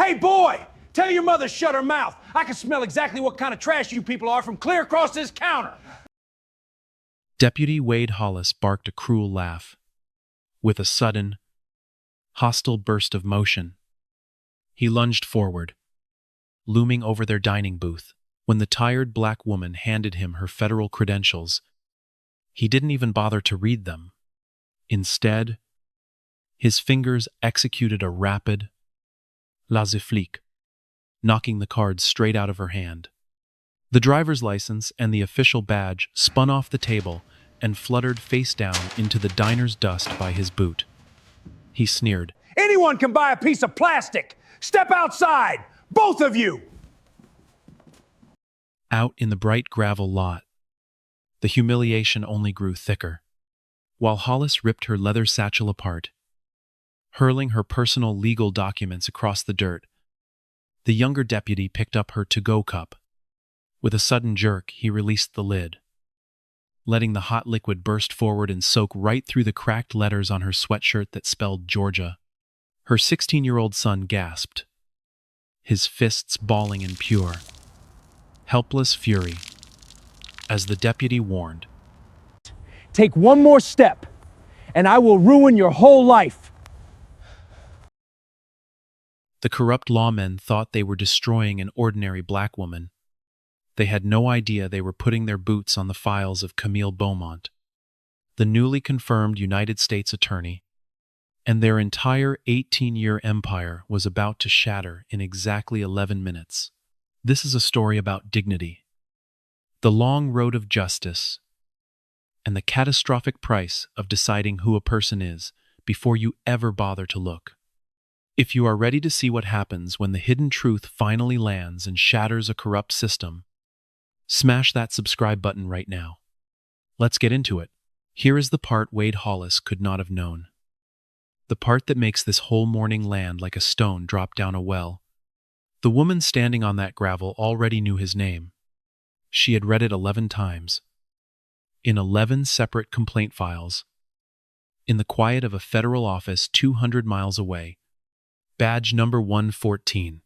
Hey, boy! Tell your mother to shut her mouth. I can smell exactly what kind of trash you people are from clear across this counter. Deputy Wade Hollis barked a cruel laugh. With a sudden, hostile burst of motion, he lunged forward, looming over their dining booth. When the tired black woman handed him her federal credentials, he didn't even bother to read them. Instead, his fingers executed a rapid laissez-flic, knocking the cards straight out of her hand. The driver's license and the official badge spun off the table and fluttered face down into the diner's dust by his boot. He sneered. Anyone can buy a piece of plastic. Step outside, both of you. Out in the bright gravel lot, the humiliation only grew thicker. While Hollis ripped her leather satchel apart, hurling her personal legal documents across the dirt, the younger deputy picked up her to-go cup. With a sudden jerk, he released the lid, letting the hot liquid burst forward and soak right through the cracked letters on her sweatshirt that spelled Georgia. Her 16-year-old son gasped, his fists balling in pure, helpless fury, as the deputy warned. Take one more step, and I will ruin your whole life. The corrupt lawmen thought they were destroying an ordinary black woman. They had no idea they were putting their boots on the files of Camille Beaumont, the newly confirmed United States attorney, and their entire 18-year empire was about to shatter in exactly 11 minutes. This is a story about dignity, the long road of justice, and the catastrophic price of deciding who a person is before you ever bother to look. If you are ready to see what happens when the hidden truth finally lands and shatters a corrupt system, smash that subscribe button right now. Let's get into it. Here is the part Wade Hollis could not have known. The part that makes this whole morning land like a stone drop down a well. The woman standing on that gravel already knew his name. She had read it 11 times. In 11 separate complaint files. In the quiet of a federal office 200 miles away. Badge number 114.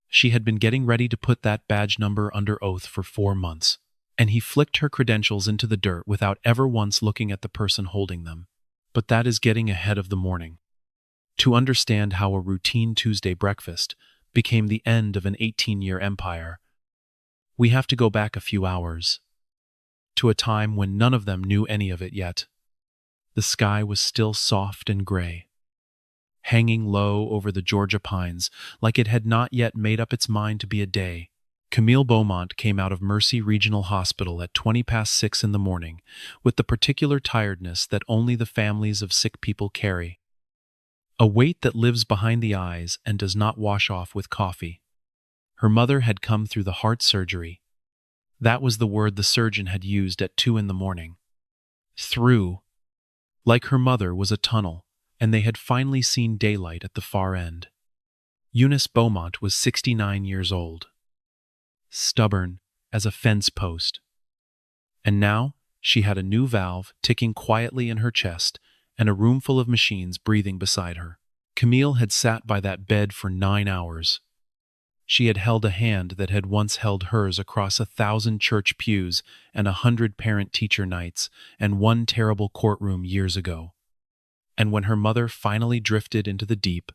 She had been getting ready to put that badge number under oath for 4 months, and he flicked her credentials into the dirt without ever once looking at the person holding them. But that is getting ahead of the morning. To understand how a routine Tuesday breakfast became the end of an 18-year empire, we have to go back a few hours, to a time when none of them knew any of it yet. The sky was still soft and gray, hanging low over the Georgia pines like it had not yet made up its mind to be a day. Camille Beaumont came out of Mercy Regional Hospital at 6:20 in the morning with the particular tiredness that only the families of sick people carry. A weight that lives behind the eyes and does not wash off with coffee. Her mother had come through the heart surgery. That was the word the surgeon had used at 2 in the morning. Through, like her mother, was a tunnel, and they had finally seen daylight at the far end. Eunice Beaumont was 69 years old, stubborn as a fence post. And now she had a new valve ticking quietly in her chest and a room full of machines breathing beside her. Camille had sat by that bed for 9 hours. She had held a hand that had once held hers across 1,000 church pews and 100 parent-teacher nights and one terrible courtroom years ago. And when her mother finally drifted into the deep,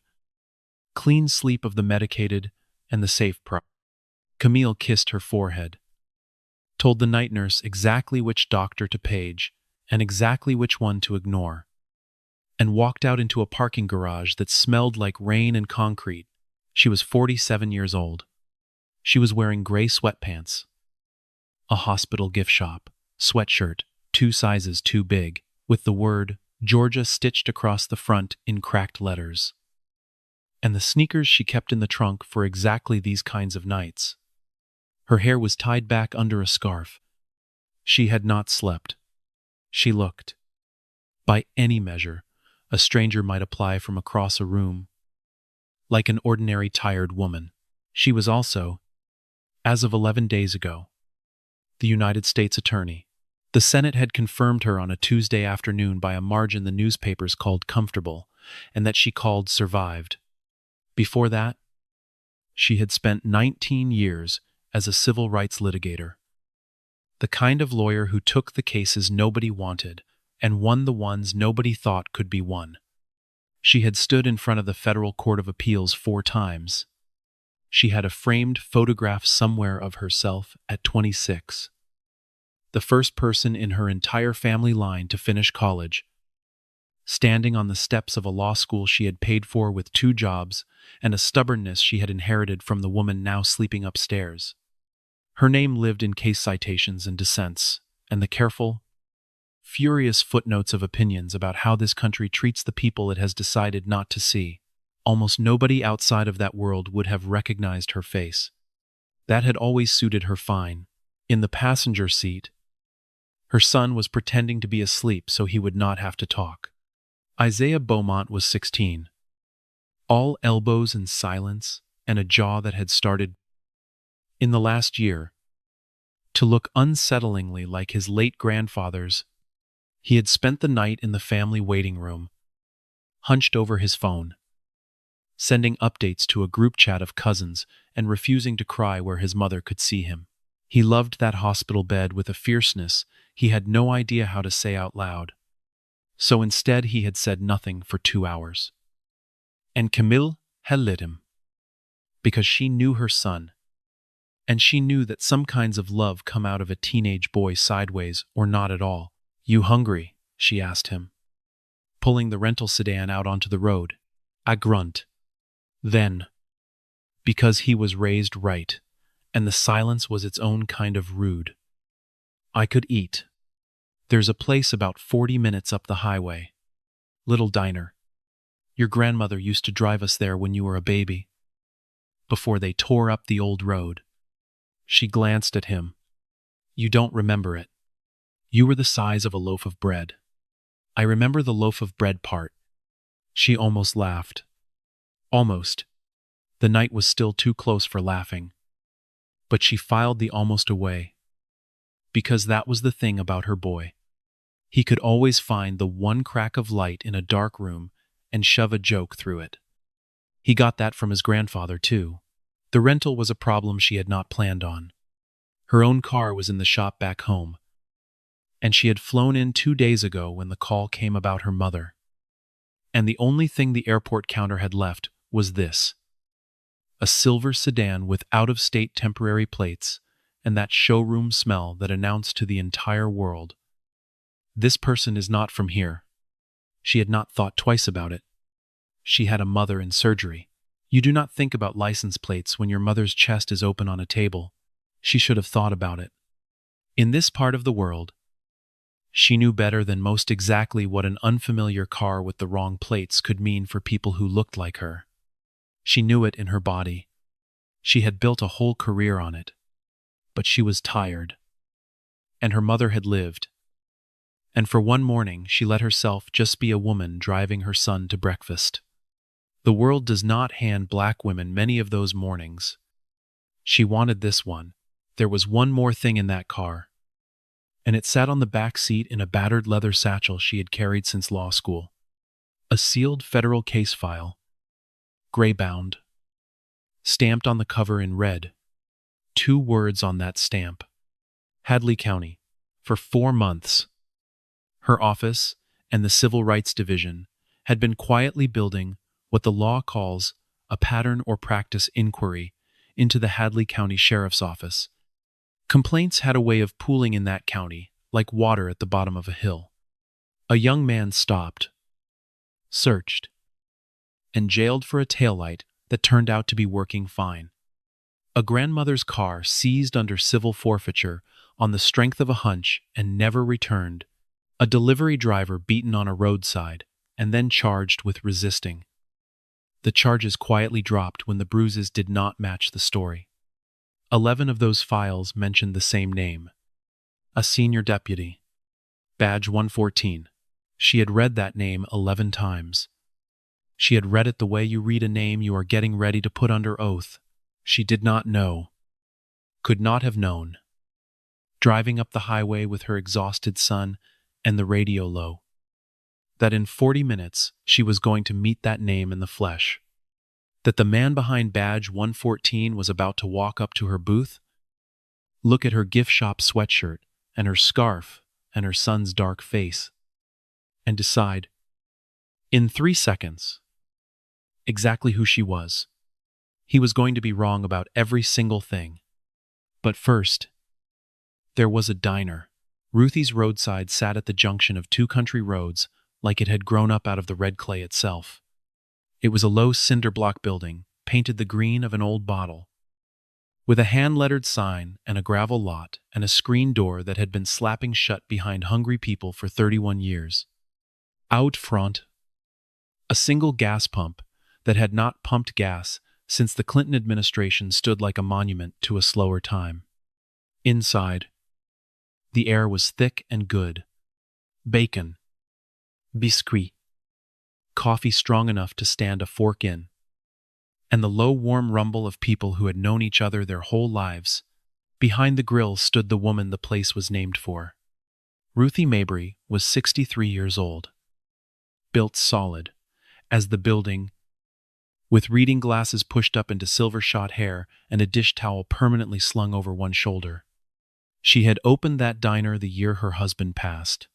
clean sleep of the medicated and the safe Camille kissed her forehead, told the night nurse exactly which doctor to page and exactly which one to ignore, and walked out into a parking garage that smelled like rain and concrete. She was 47 years old. She was wearing gray sweatpants, a hospital gift shop sweatshirt, 2 sizes too big, with the word Georgia stitched across the front in cracked letters, and the sneakers she kept in the trunk for exactly these kinds of nights. Her hair was tied back under a scarf. She had not slept. She looked, by any measure a stranger might apply from across a room, like an ordinary tired woman. She was also, as of 11 days ago, the United States Attorney. The Senate had confirmed her on a Tuesday afternoon by a margin the newspapers called comfortable, and that she called survived. Before that, She had spent 19 years as a civil rights litigator. The kind of lawyer who took the cases nobody wanted and won the ones nobody thought could be won. She had stood in front of the Federal Court of Appeals 4 times. She had a framed photograph somewhere of herself at 26. The first person in her entire family line to finish college, standing on the steps of a law school she had paid for with 2 jobs and a stubbornness she had inherited from the woman now sleeping upstairs. Her name lived in case citations and dissents, and the careful, furious footnotes of opinions about how this country treats the people it has decided not to see. Almost nobody outside of that world would have recognized her face. That had always suited her fine. In the passenger seat, her son was pretending to be asleep so he would not have to talk. Isaiah Beaumont was 16. All elbows and silence, and a jaw that had started, in the last year, to look unsettlingly like his late grandfather's. He had spent the night in the family waiting room, hunched over his phone, sending updates to a group chat of cousins and refusing to cry where his mother could see him. He loved that hospital bed with a fierceness he had no idea how to say out loud. So instead he had said nothing for 2 hours. And Camille had lit him, because she knew her son, and she knew that some kinds of love come out of a teenage boy sideways or not at all. "You hungry?" she asked him, pulling the rental sedan out onto the road. A grunt. Then, because he was raised right, and the silence was its own kind of rude, "I could eat. There's a place about 40 minutes up the highway. Little diner. Your grandmother used to drive us there when you were a baby, before they tore up the old road." She glanced at him. "You don't remember it. You were the size of a loaf of bread." "I remember the loaf of bread part." She almost laughed. Almost. The night was still too close for laughing. But she filed the almost away. Because that was the thing about her boy. He could always find the one crack of light in a dark room and shove a joke through it. He got that from his grandfather, too. The rental was a problem she had not planned on. Her own car was in the shop back home, and she had flown in 2 days ago when the call came about her mother. And the only thing the airport counter had left was this: a silver sedan with out-of-state temporary plates and that showroom smell that announced to the entire world, "This person is not from here." She had not thought twice about it. She had a mother in surgery. You do not think about license plates when your mother's chest is open on a table. She should have thought about it. In this part of the world, she knew better than most exactly what an unfamiliar car with the wrong plates could mean for people who looked like her. She knew it in her body. She had built a whole career on it. But she was tired. And her mother had lived. And for one morning, she let herself just be a woman driving her son to breakfast. The world does not hand black women many of those mornings. She wanted this one. There was one more thing in that car, and it sat on the back seat in a battered leather satchel she had carried since law school. A sealed federal case file, gray-bound, stamped on the cover in red. 2 words on that stamp: Hadley County. For 4 months, her office and the Civil Rights Division had been quietly building what the law calls a pattern or practice inquiry into the Hadley County Sheriff's Office. Complaints had a way of pooling in that county, like water at the bottom of a hill. A young man stopped, searched, and jailed for a taillight that turned out to be working fine. A grandmother's car seized under civil forfeiture on the strength of a hunch and never returned. A delivery driver beaten on a roadside and then charged with resisting. The charges quietly dropped when the bruises did not match the story. 11 of those files mentioned the same name: a senior deputy. Badge 114. She had read that name 11 times. She had read it the way you read a name you are getting ready to put under oath. She did not know, could not have known, driving up the highway with her exhausted son and the radio low, that in 40 minutes she was going to meet that name in the flesh. that the man behind badge 114 was about to walk up to her booth, look at her gift shop sweatshirt and her scarf and her son's dark face, and decide, in 3 seconds, exactly who she was. He was going to be wrong about every single thing. But first, there was a diner. Ruthie's roadside sat at the junction of two country roads like it had grown up out of the red clay itself. It was a low cinder block building, painted the green of an old bottle, with a hand-lettered sign and a gravel lot and a screen door that had been slapping shut behind hungry people for 31 years. Out front, a single gas pump that had not pumped gas since the Clinton administration stood like a monument to a slower time. Inside, the air was thick and good. Bacon, biscuit, coffee strong enough to stand a fork in, and the low warm rumble of people who had known each other their whole lives. Behind the grill stood the woman the place was named for. Ruthie Mabry was 63 years old, built solid, as the building, with reading glasses pushed up into silver-shot hair and a dish towel permanently slung over one shoulder. She had opened that diner the year her husband passed.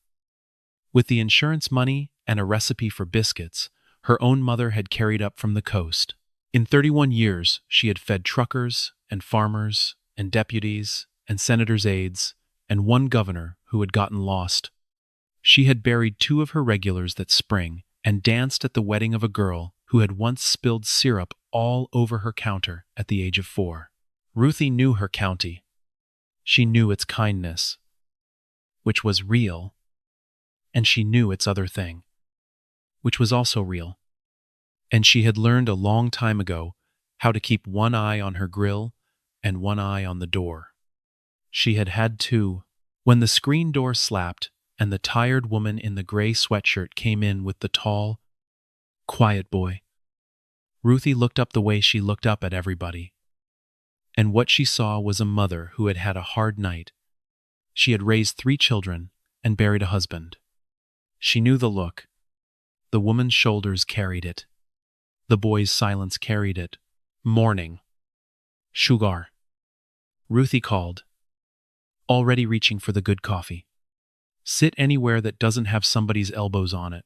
With the insurance money and a recipe for biscuits her own mother had carried up from the coast. In 31 years, she had fed truckers and farmers and deputies and senators' aides and one governor who had gotten lost. She had buried 2 of her regulars that spring and danced at the wedding of a girl who had once spilled syrup all over her counter at the age of 4. Ruthie knew her county. She knew its kindness, which was real, and she knew its other thing, which was also real. And she had learned a long time ago how to keep one eye on her grill and one eye on the door. She had had to. When the screen door slapped and the tired woman in the gray sweatshirt came in with the tall, quiet boy, Ruthie looked up the way she looked up at everybody. And what she saw was a mother who had had a hard night. She had raised 3 children and buried a husband. She knew the look. The woman's shoulders carried it. The boy's silence carried it. Mourning. Sugar. Ruthie called, already reaching for the good coffee. Sit anywhere that doesn't have somebody's elbows on it.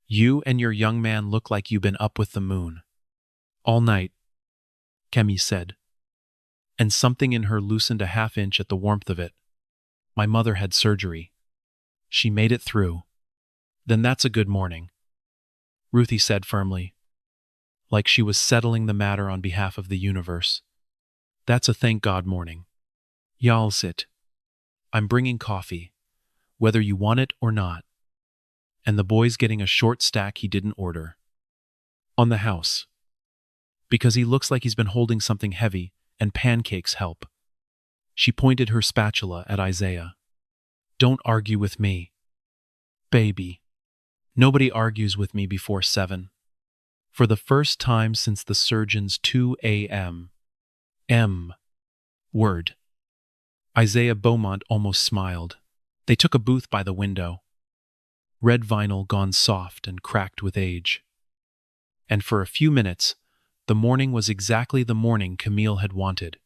You and your young man look like you've been up with the moon. All night, Kemi said. And something in her loosened a half-inch at the warmth of it. My mother had surgery. She made it through. Then that's a good morning, Ruthie said firmly, like she was settling the matter on behalf of the universe. That's a thank God morning. Y'all sit. I'm bringing coffee, whether you want it or not. And the boy's getting a short stack he didn't order. On the house. Because he looks like he's been holding something heavy, and pancakes help. She pointed her spatula at Isaiah. Don't argue with me, baby. Nobody argues with me before 7. For the first time since the surgeon's 2 a.m. word. Isaiah Beaumont almost smiled. They took a booth by the window. Red vinyl gone soft and cracked with age. And for a few minutes, the morning was exactly the morning Camille had wanted.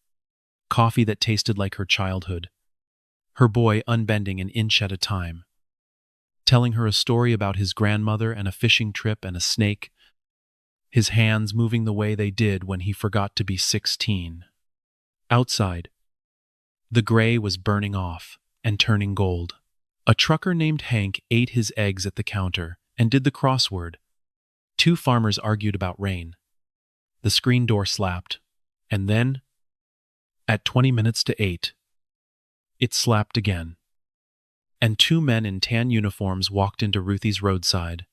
Coffee that tasted like her childhood. Her boy unbending an inch at a time. Telling her a story about his grandmother and a fishing trip and a snake. His hands moving the way they did when he forgot to be 16. Outside, the gray was burning off and turning gold. A trucker named Hank ate his eggs at the counter and did the crossword. 2 farmers argued about rain. The screen door slapped, and then, at 20 minutes to 8, it slapped again. And 2 men in tan uniforms walked into Ruthie's roadside.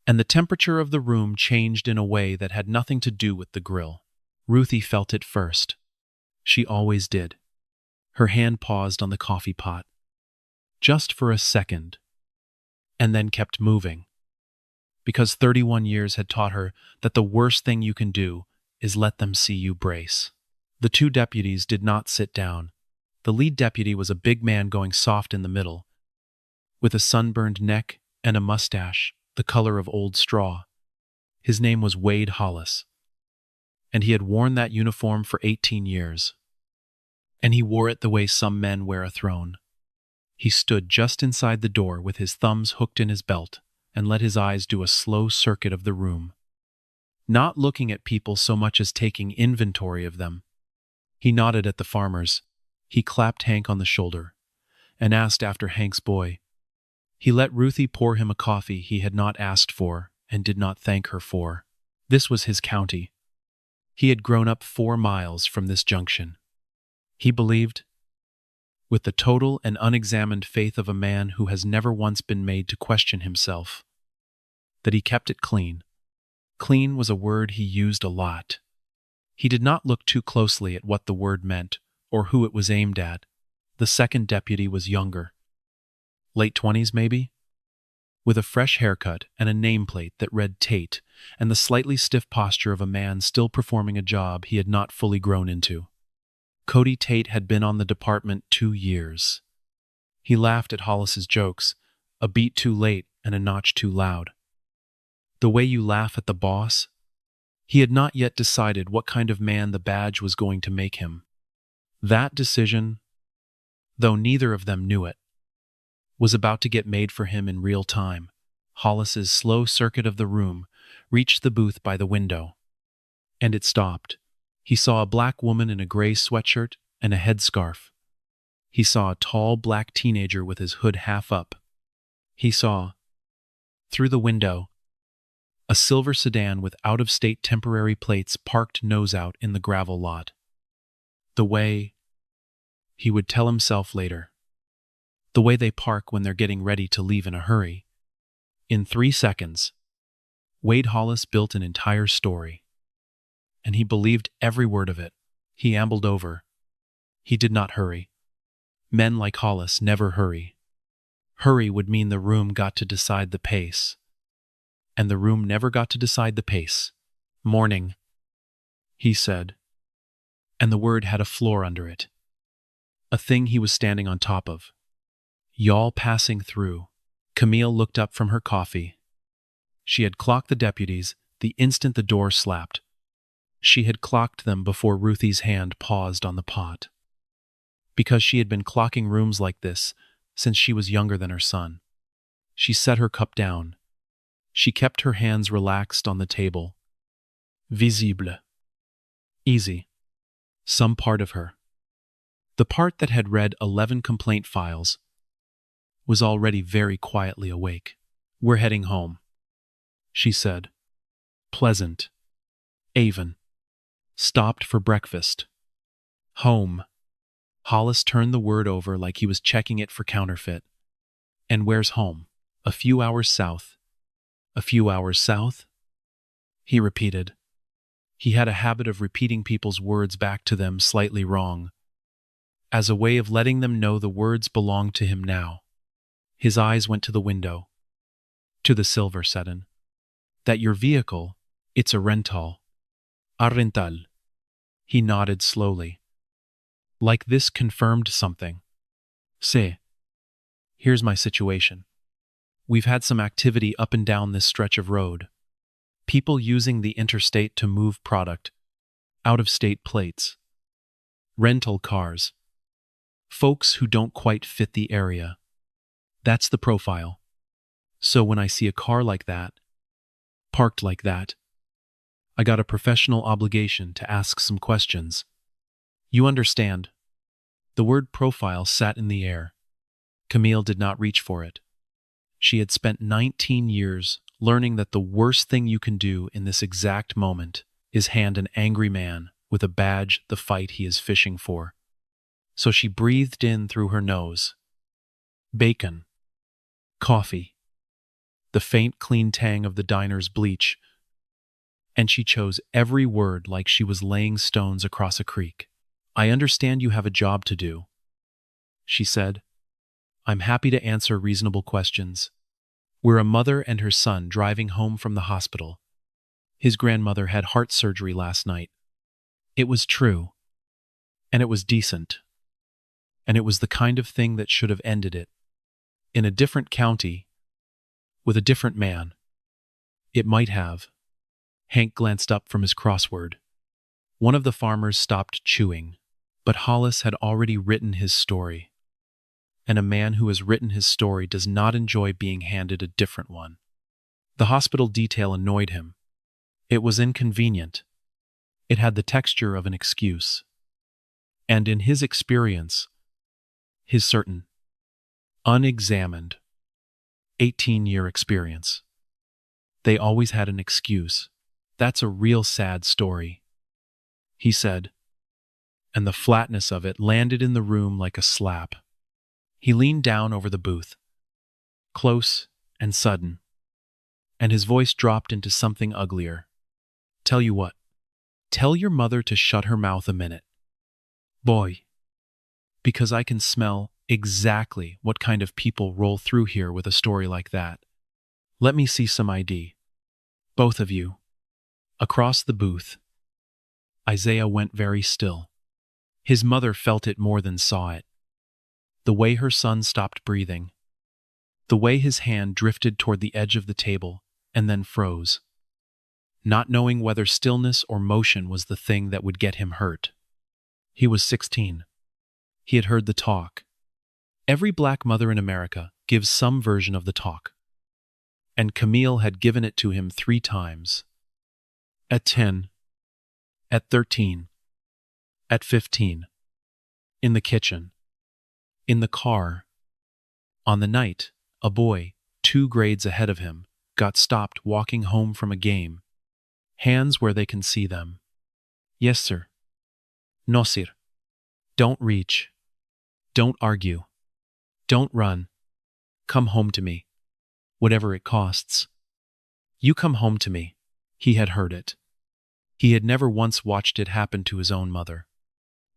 And the temperature of the room changed in a way that had nothing to do with the grill. Ruthie felt it first. She always did. Her hand paused on the coffee pot. Just for a second. And then kept moving. Because 31 years had taught her that the worst thing you can do is let them see you brace. The 2 deputies did not sit down. The lead deputy was a big man going soft in the middle, with a sunburned neck and a mustache the color of old straw. His name was Wade Hollis. and he had worn that uniform for 18 years. And he wore it the way some men wear a throne. He stood just inside the door with his thumbs hooked in his belt and let his eyes do a slow circuit of the room, not looking at people so much as taking inventory of them. He nodded at the farmers. He clapped Hank on the shoulder and asked after Hank's boy. He let Ruthie pour him a coffee he had not asked for and did not thank her for. This was his county. He had grown up 4 miles from this junction. He believed, with the total and unexamined faith of a man who has never once been made to question himself, that he kept it clean. Clean was a word he used a lot. He did not look too closely at what the word meant or who it was aimed at. The second deputy was younger. Late 20s, maybe? With a fresh haircut and a nameplate that read Tate, and the slightly stiff posture of a man still performing a job he had not fully grown into. Cody Tate had been on the department 2 years. He laughed at Hollis's jokes, a beat too late and a notch too loud. The way you laugh at the boss? He had not yet decided what kind of man the badge was going to make him. That decision, though neither of them knew it, was about to get made for him in real time. Hollis's slow circuit of the room reached the booth by the window, and it stopped. He saw a black woman in a gray sweatshirt and a headscarf. He saw a tall black teenager with his hood half up. He saw, through the window, a silver sedan with out-of-state temporary plates parked nose out in the gravel lot. The way, he would tell himself later, the way they park when they're getting ready to leave in a hurry. In 3 seconds, Wade Hollis built an entire story. And he believed every word of it. He ambled over. He did not hurry. Men like Hollis never hurry. Hurry would mean the room got to decide the pace. And the room never got to decide the pace. Morning, he said. And the word had a floor under it. A thing he was standing on top of. Y'all passing through. Camille looked up from her coffee. She had clocked the deputies the instant the door slapped. She had clocked them before Ruthie's hand paused on the pot. Because she had been clocking rooms like this since she was younger than her son. She set her cup down. She kept her hands relaxed on the table. Visible. Easy. Some part of her. The part that had read 11 complaint files was already very quietly awake. We're heading home, she said. Pleasant. Avon. Stopped for breakfast. Home. Hollis turned the word over like he was checking it for counterfeit. And where's home? A few hours south. A few hours south? He repeated. He had a habit of repeating people's words back to them slightly wrong, as a way of letting them know the words belonged to him now. His eyes went to the window. To the silver sedan. That your vehicle, it's a rental. A rental. He nodded slowly. Like this confirmed something. Say, here's my situation. We've had some activity up and down this stretch of road. People using the interstate to move product. Out-of-state plates. Rental cars. Folks who don't quite fit the area. That's the profile. So when I see a car like that, parked like that, I got a professional obligation to ask some questions. You understand. The word profile sat in the air. Camille did not reach for it. She had spent 19 years learning that the worst thing you can do in this exact moment is hand an angry man with a badge the fight he is fishing for. So she breathed in through her nose. Bacon. Coffee. The faint, clean tang of the diner's bleach. And she chose every word like she was laying stones across a creek. I understand you have a job to do, she said. I'm happy to answer reasonable questions. We're a mother and her son driving home from the hospital. His grandmother had heart surgery last night. It was true. And it was decent. And it was the kind of thing that should have ended it. In a different county, with a different man. It might have. Hank glanced up from his crossword. One of the farmers stopped chewing, but Hollis had already written his story. And a man who has written his story does not enjoy being handed a different one. The hospital detail annoyed him. It was inconvenient. It had the texture of an excuse. And in his experience, his certain, unexamined, 18-year experience, they always had an excuse. That's a real sad story, he said, and the flatness of it landed in the room like a slap. He leaned down over the booth, close and sudden, and his voice dropped into something uglier. Tell you what, tell your mother to shut her mouth a minute. Boy, because I can smell exactly what kind of people roll through here with a story like that. Let me see some ID. Both of you. Across the booth. Isaiah went very still. His mother felt it more than saw it. The way her son stopped breathing. The way his hand drifted toward the edge of the table and then froze, not knowing whether stillness or motion was the thing that would get him hurt. He was 16. He had heard the talk. Every black mother in America gives some version of the talk. And Camille had given it to him 3 times. At 10. At 13. At 15. In the kitchen. In the car. On the night, a boy, 2 grades ahead of him, got stopped walking home from a game. Hands where they can see them. Yes, sir. No, sir. Don't reach. Don't argue. Don't run. Come home to me. Whatever it costs. You come home to me. He had heard it. He had never once watched it happen to his own mother.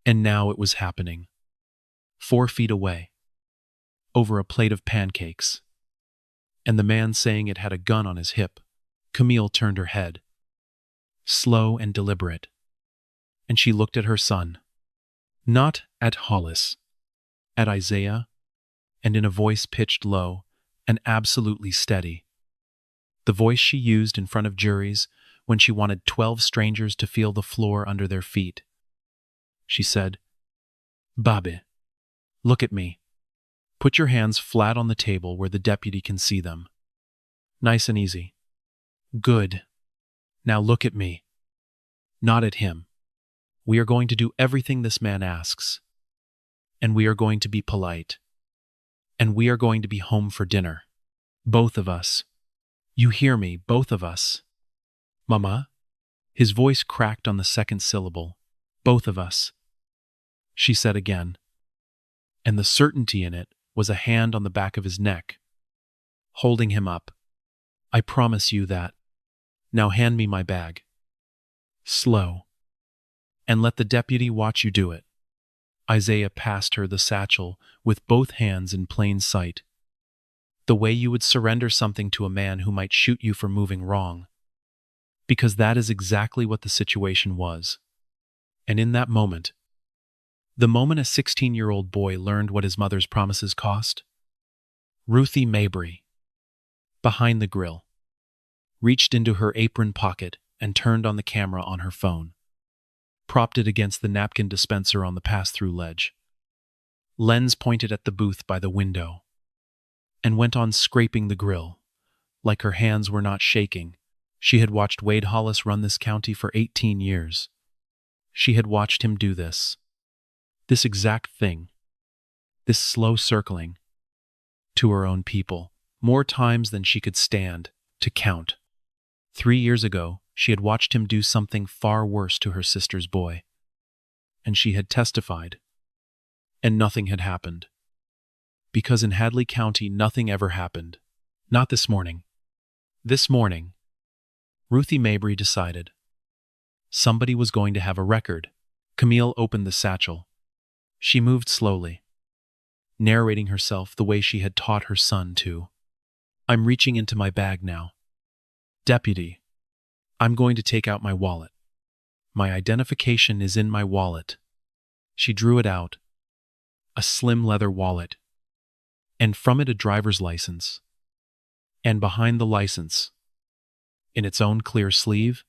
And now it was happening. 4 feet away. Over a plate of pancakes. And the man saying it had a gun on his hip. Camille turned her head. Slow and deliberate. And she looked at her son. Not at Hollis. At Isaiah. And in a voice pitched low and absolutely steady. The voice she used in front of juries when she wanted 12 strangers to feel the floor under their feet. She said, Babe, look at me. Put your hands flat on the table where the deputy can see them. Nice and easy. Good. Now look at me. Not at him. We are going to do everything this man asks. And we are going to be polite. And we are going to be home for dinner. Both of us. You hear me, both of us. Mama? His voice cracked on the second syllable. Both of us. She said again. And the certainty in it was a hand on the back of his neck, holding him up. I promise you that. Now hand me my bag. Slow. And let the deputy watch you do it. Isaiah passed her the satchel with both hands in plain sight. The way you would surrender something to a man who might shoot you for moving wrong. Because that is exactly what the situation was. And in that moment, the moment a 16-year-old boy learned what his mother's promises cost, Ruthie Mabry, behind the grill, reached into her apron pocket and turned on the camera on her phone, propped it against the napkin dispenser on the pass-through ledge. Lens pointed at the booth by the window, and went on scraping the grill, like her hands were not shaking. She had watched Wade Hollis run this county for 18 years. She had watched him do this exact thing, this slow circling, to her own people, more times than she could stand to count. 3 years ago, she had watched him do something far worse to her sister's boy. And she had testified. And nothing had happened. Because in Hadley County, nothing ever happened. Not this morning. This morning, Ruthie Mabry decided. Somebody was going to have a record. Camille opened the satchel. She moved slowly, narrating herself the way she had taught her son to. I'm reaching into my bag now. Deputy, I'm going to take out my wallet. My identification is in my wallet. She drew it out, a slim leather wallet, and from it a driver's license. And behind the license, in its own clear sleeve,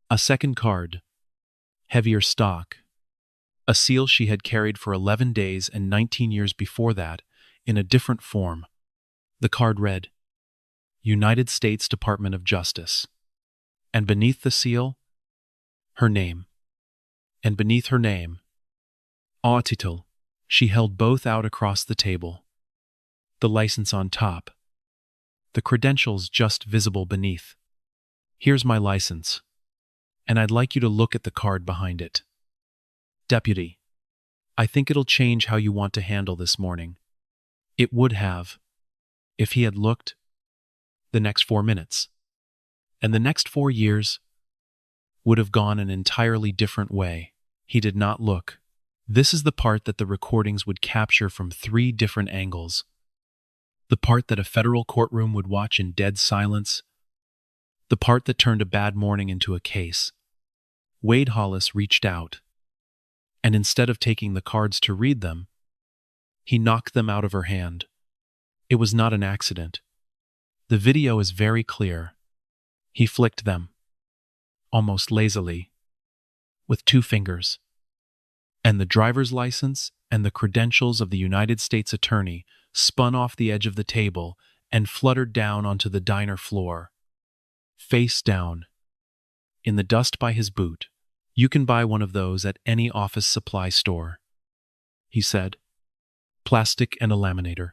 a second card, heavier stock. A seal she had carried for 11 days and 19 years before that, in a different form. The card read, United States Department of Justice. And beneath the seal, her name. And beneath her name, title. She held both out across the table. The license on top. The credentials just visible beneath. Here's my license. And I'd like you to look at the card behind it. Deputy, I think it'll change how you want to handle this morning. It would have, if he had looked, the next 4 minutes. And the next 4 years would have gone an entirely different way. He did not look. This is the part that the recordings would capture from 3 different angles. The part that a federal courtroom would watch in dead silence. The part that turned a bad morning into a case. Wade Hollis reached out, and instead of taking the cards to read them, he knocked them out of her hand. It was not an accident. The video is very clear. He flicked them, almost lazily, with 2 fingers. And the driver's license and the credentials of the United States Attorney spun off the edge of the table and fluttered down onto the diner floor. Face down, in the dust by his boot. You can buy one of those at any office supply store, he said. Plastic and a laminator.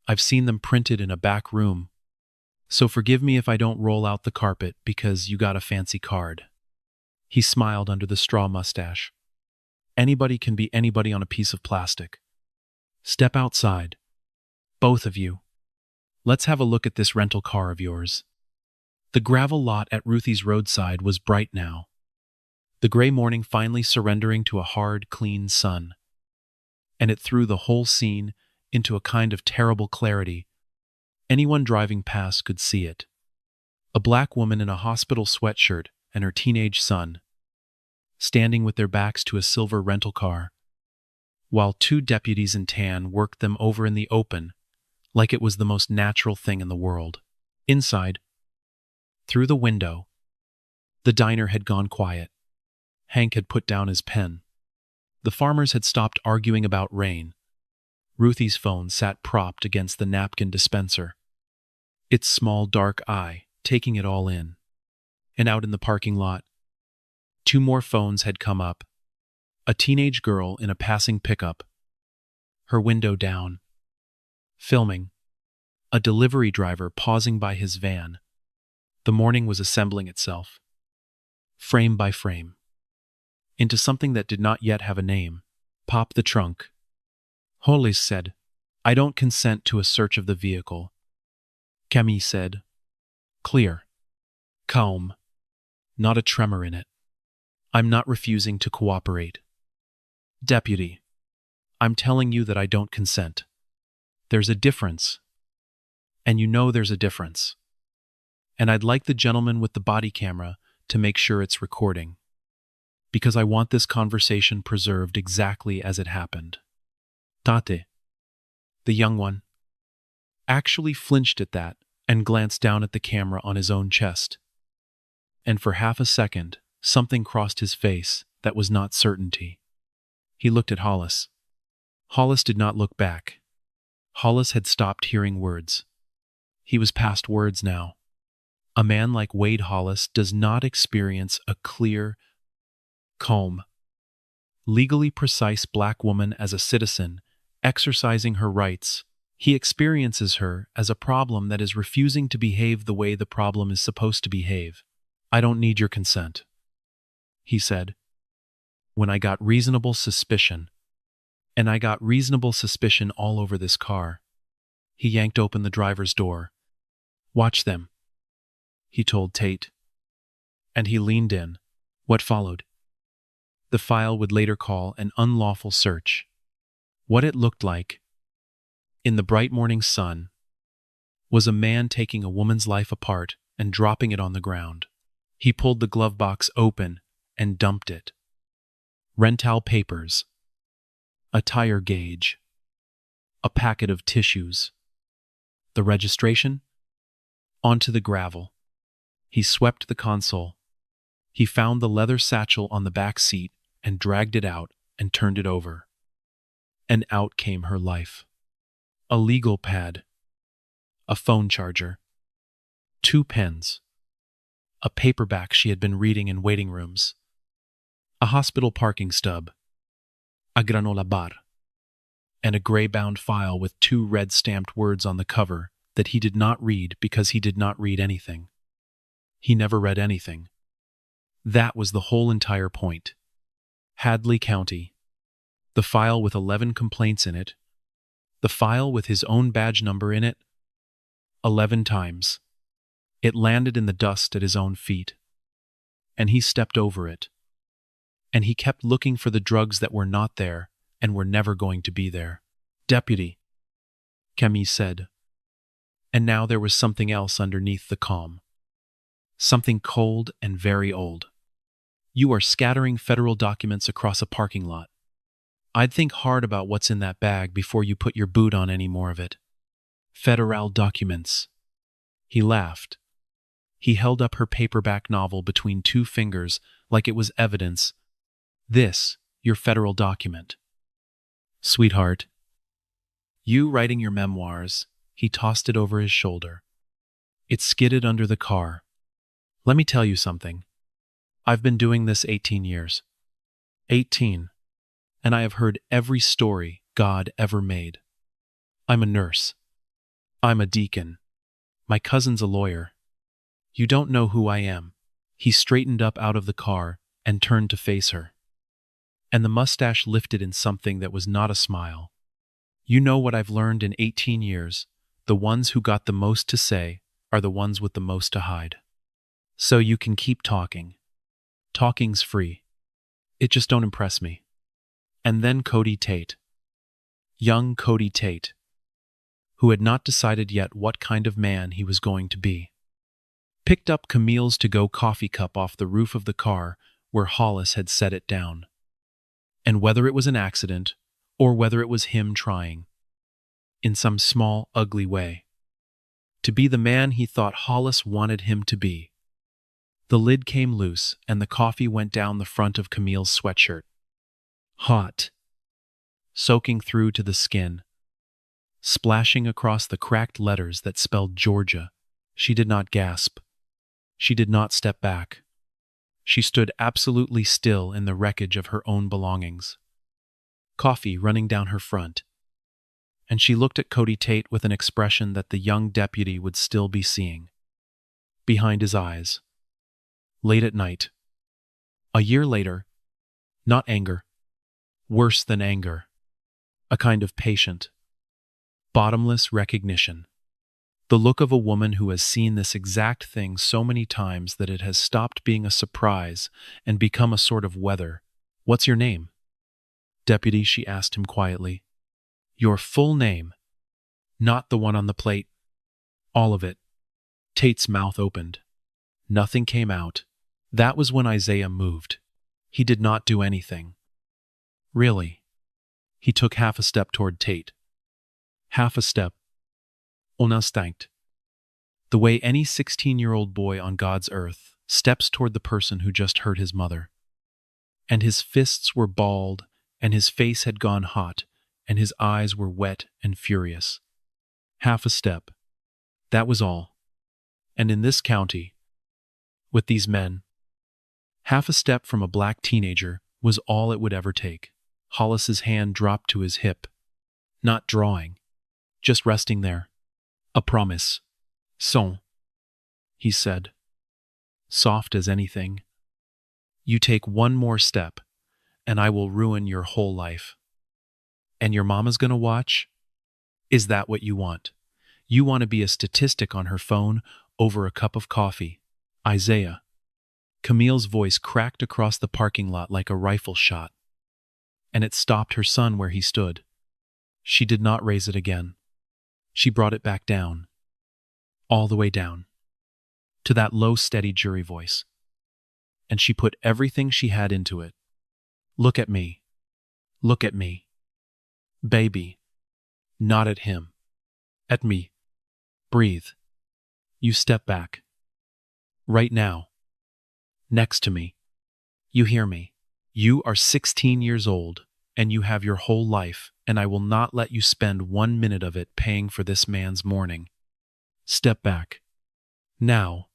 I've seen them printed in a back room, so forgive me if I don't roll out the carpet because you got a fancy card. He smiled under the straw mustache. Anybody can be anybody on a piece of plastic. Step outside. Both of you. Let's have a look at this rental car of yours. The gravel lot at Ruthie's roadside was bright now, the gray morning finally surrendering to a hard, clean sun. And it threw the whole scene into a kind of terrible clarity. Anyone driving past could see it. A black woman in a hospital sweatshirt and her teenage son, standing with their backs to a silver rental car, while 2 deputies in tan worked them over in the open like it was the most natural thing in the world. Inside, through the window, the diner had gone quiet. Hank had put down his pen. The farmers had stopped arguing about rain. Ruthie's phone sat propped against the napkin dispenser, its small dark eye taking it all in. And out in the parking lot, 2 more phones had come up. A teenage girl in a passing pickup, her window down, filming. A delivery driver pausing by his van. The morning was assembling itself, frame by frame, into something that did not yet have a name. Pop the trunk. Hollis said, I don't consent to a search of the vehicle. Camille said, clear, calm, not a tremor in it. I'm not refusing to cooperate. Deputy, I'm telling you that I don't consent. There's a difference. And you know there's a difference. And I'd like the gentleman with the body camera to make sure it's recording, because I want this conversation preserved exactly as it happened. Tate, the young one, actually flinched at that and glanced down at the camera on his own chest. And for half a second, something crossed his face that was not certainty. He looked at Hollis. Hollis did not look back. Hollis had stopped hearing words. He was past words now. A man like Wade Hollis does not experience a clear, calm, legally precise black woman as a citizen, exercising her rights. He experiences her as a problem that is refusing to behave the way the problem is supposed to behave. I don't need your consent, he said. When I got reasonable suspicion, and I got reasonable suspicion all over this car. He yanked open the driver's door. Watch them, he told Tate. And he leaned in. What followed? The file would later call an unlawful search. What it looked like, in the bright morning sun, was a man taking a woman's life apart and dropping it on the ground. He pulled the glove box open and dumped it. Rental papers, a tire gauge, a packet of tissues. The registration? Onto the gravel. He swept the console, He found the leather satchel on the back seat and dragged it out and turned it over. And out came her life. A legal pad, a phone charger, 2 pens, a paperback she had been reading in waiting rooms, a hospital parking stub, a granola bar, and a gray-bound file with 2 red-stamped words on the cover that he did not read because he did not read anything. He never read anything. That was the whole entire point. Hadley County. The file with 11 complaints in it. The file with his own badge number in it. 11 times. It landed in the dust at his own feet. And he stepped over it. And he kept looking for the drugs that were not there and were never going to be there. Deputy, Camille said. And now there was something else underneath the calm. Something cold and very old. You are scattering federal documents across a parking lot. I'd think hard about what's in that bag before you put your boot on any more of it. Federal documents. He laughed. He held up her paperback novel between 2 fingers like it was evidence. This, your federal document. Sweetheart. You writing your memoirs. He tossed it over his shoulder. It skidded under the car. Let me tell you something. I've been doing this 18 years. 18. And I have heard every story God ever made. I'm a nurse. I'm a deacon. My cousin's a lawyer. You don't know who I am. He straightened up out of the car and turned to face her. And the mustache lifted in something that was not a smile. You know what I've learned in 18 years? The ones who got the most to say are the ones with the most to hide. So you can keep talking. Talking's free. It just don't impress me. And then Cody Tate. Young Cody Tate, who had not decided yet what kind of man he was going to be, picked up Camille's to-go coffee cup off the roof of the car where Hollis had set it down. And whether it was an accident, or whether it was him trying, in some small, ugly way, to be the man he thought Hollis wanted him to be, the lid came loose and the coffee went down the front of Camille's sweatshirt. Hot, soaking through to the skin, splashing across the cracked letters that spelled Georgia. She did not gasp. She did not step back. She stood absolutely still in the wreckage of her own belongings. Coffee running down her front. And she looked at Cody Tate with an expression that the young deputy would still be seeing. Behind his eyes. Late at night. A year later. Not anger. Worse than anger. A kind of patient, bottomless recognition. The look of a woman who has seen this exact thing so many times that it has stopped being a surprise and become a sort of weather. What's your name? Deputy, she asked him quietly. Your full name. Not the one on the plate. All of it. Tate's mouth opened. Nothing came out. That was when Isaiah moved. He did not do anything. Really? He took half a step toward Tate. Half a step. Un instinct. The way any 16-year-old boy on God's earth steps toward the person who just hurt his mother. And his fists were balled, and his face had gone hot, and his eyes were wet and furious. Half a step. That was all. And in this county, with these men, half a step from a black teenager was all it would ever take. Hollis's hand dropped to his hip. Not drawing. Just resting there. A promise. Son, he said. Soft as anything. You take one more step, and I will ruin your whole life. And your mama's gonna watch? Is that what you want? You want to be a statistic on her phone over a cup of coffee. Isaiah. Camille's voice cracked across the parking lot like a rifle shot. And it stopped her son where he stood. She did not raise it again. She brought it back down. All the way down. To that low, steady jury voice. And she put everything she had into it. Look at me. Look at me. Baby. Not at him. At me. Breathe. You step back. Right now. Next to me. You hear me? You are 16 years old, and you have your whole life, and I will not let you spend 1 minute of it paying for this man's mourning. Step back. Now.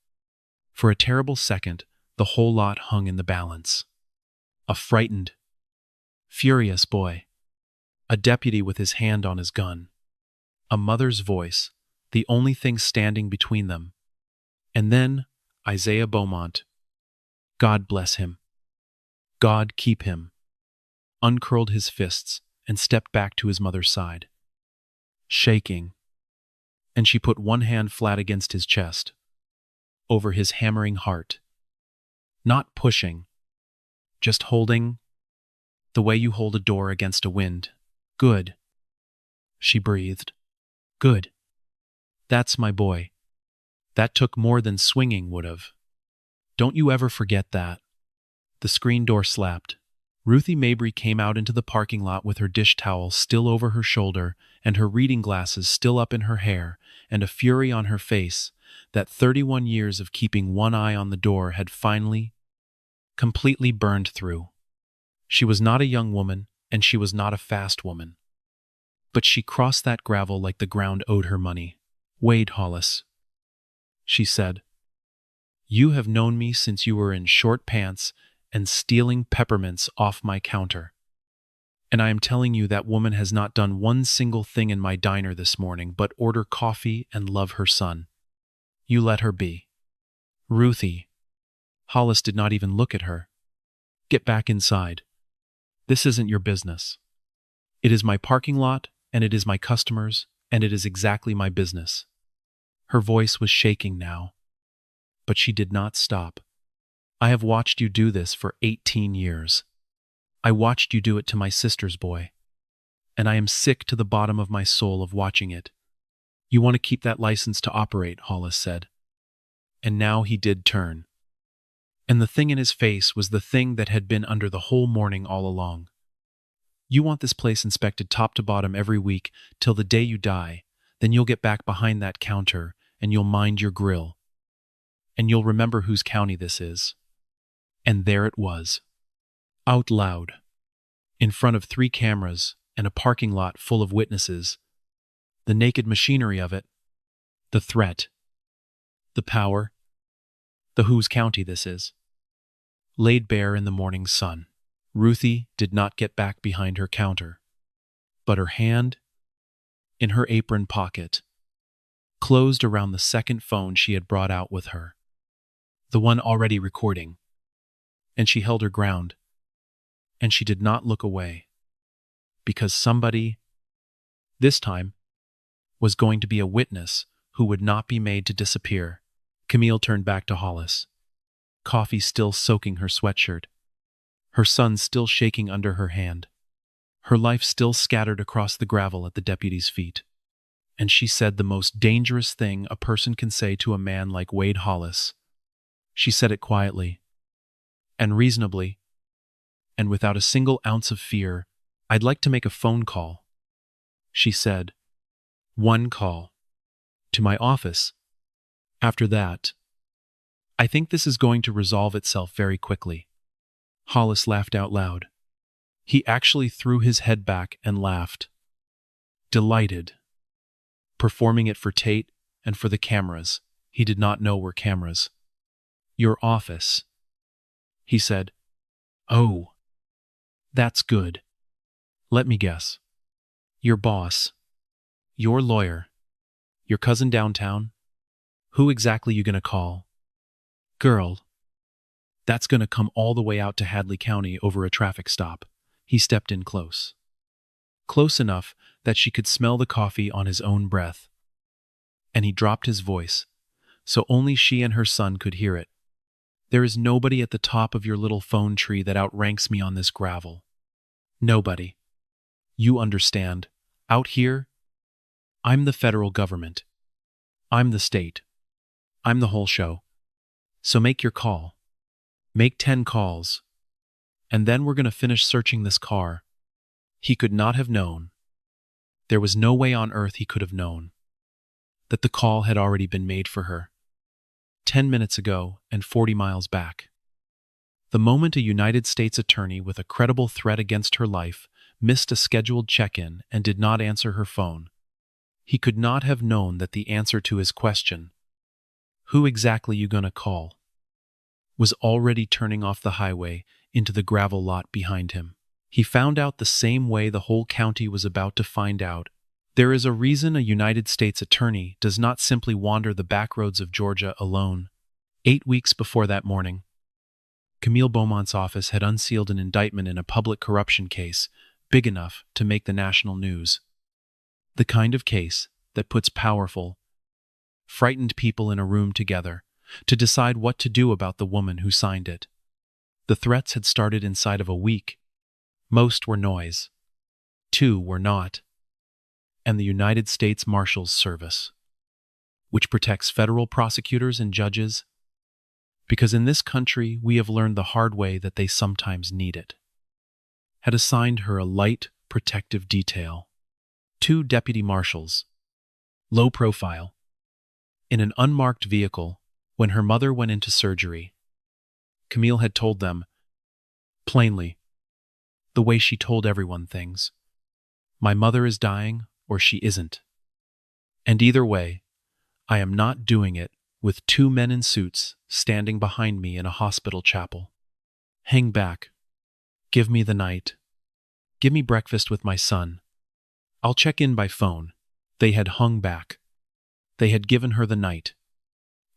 For a terrible second, the whole lot hung in the balance. A frightened, furious boy. A deputy with his hand on his gun. A mother's voice, the only thing standing between them. And then Isaiah Beaumont. God bless him. God keep him. Uncurled his fists and stepped back to his mother's side. Shaking. And she put one hand flat against his chest, over his hammering heart. Not pushing, just holding, the way you hold a door against a wind. Good. She breathed. Good. That's my boy. That took more than swinging would have. Don't you ever forget that. The screen door slapped. Ruthie Mabry came out into the parking lot with her dish towel still over her shoulder and her reading glasses still up in her hair and a fury on her face that 31 years of keeping one eye on the door had finally, completely burned through. She was not a young woman, and she was not a fast woman. But she crossed that gravel like the ground owed her money. Wade Hollis, she said, you have known me since you were in short pants and stealing peppermints off my counter. And I am telling you that woman has not done one single thing in my diner this morning but order coffee and love her son. You let her be. Ruthie. Hollis did not even look at her. Get back inside. This isn't your business. It is my parking lot, and it is my customers, and it is exactly my business. Her voice was shaking now. But she did not stop. I have watched you do this for 18 years. I watched you do it to my sister's boy. And I am sick to the bottom of my soul of watching it. You want to keep that license to operate, Hollis said. And now he did turn. And the thing in his face was the thing that had been under the whole morning all along. You want this place inspected top to bottom every week till the day you die, then you'll get back behind that counter and you'll mind your grill. And you'll remember whose county this is. And there it was. Out loud. In front of 3 cameras and a parking lot full of witnesses. The naked machinery of it. The threat. The power. The whose county this is. Laid bare in the morning sun. Ruthie did not get back behind her counter. But her hand, in her apron pocket, closed around the second phone she had brought out with her. The one already recording. And she held her ground. And she did not look away. Because somebody, this time, was going to be a witness who would not be made to disappear. Camille turned back to Hollis. Coffee still soaking her sweatshirt. Her son still shaking under her hand. Her life still scattered across the gravel at the deputy's feet. And she said the most dangerous thing a person can say to a man like Wade Hollis. She said it quietly. And reasonably, and without a single ounce of fear. I'd like to make a phone call, she said. One call. To my office. After that, I think this is going to resolve itself very quickly. Hollis laughed out loud. He actually threw his head back and laughed. Delighted. Performing it for Tate and for the cameras. He did not know were cameras. Your office, he said. Oh, that's good. Let me guess. Your boss. Your lawyer. Your cousin downtown. Who exactly you gonna call? Girl. That's gonna come all the way out to Hadley County over a traffic stop. He stepped in close. Close enough that she could smell the coffee on his own breath. And he dropped his voice, so only she and her son could hear it. There is nobody at the top of your little phone tree that outranks me on this gravel. Nobody. You understand. Out here, I'm the federal government. I'm the state. I'm the whole show. So make your call. Make 10 calls. And then we're going to finish searching this car. He could not have known. There was no way on earth he could have known that the call had already been made for her. 10 minutes ago and 40 miles back. The moment a United States attorney with a credible threat against her life missed a scheduled check-in and did not answer her phone, he could not have known that the answer to his question, "Who exactly you gonna call?" was already turning off the highway into the gravel lot behind him. He found out the same way the whole county was about to find out. There is a reason a United States attorney does not simply wander the backroads of Georgia alone. 8 weeks before that morning, Camille Beaumont's office had unsealed an indictment in a public corruption case big enough to make the national news. The kind of case that puts powerful, frightened people in a room together to decide what to do about the woman who signed it. The threats had started inside of a week. Most were noise. 2 were not. And the United States Marshals Service, which protects federal prosecutors and judges, because in this country we have learned the hard way that they sometimes need it, had assigned her a light, protective detail. 2 deputy marshals, low profile, in an unmarked vehicle when her mother went into surgery. Camille had told them, plainly, the way she told everyone things, "My mother is dying, or she isn't. And either way, I am not doing it with 2 men in suits standing behind me in a hospital chapel. Hang back. Give me the night. Give me breakfast with my son. I'll check in by phone." They had hung back. They had given her the night.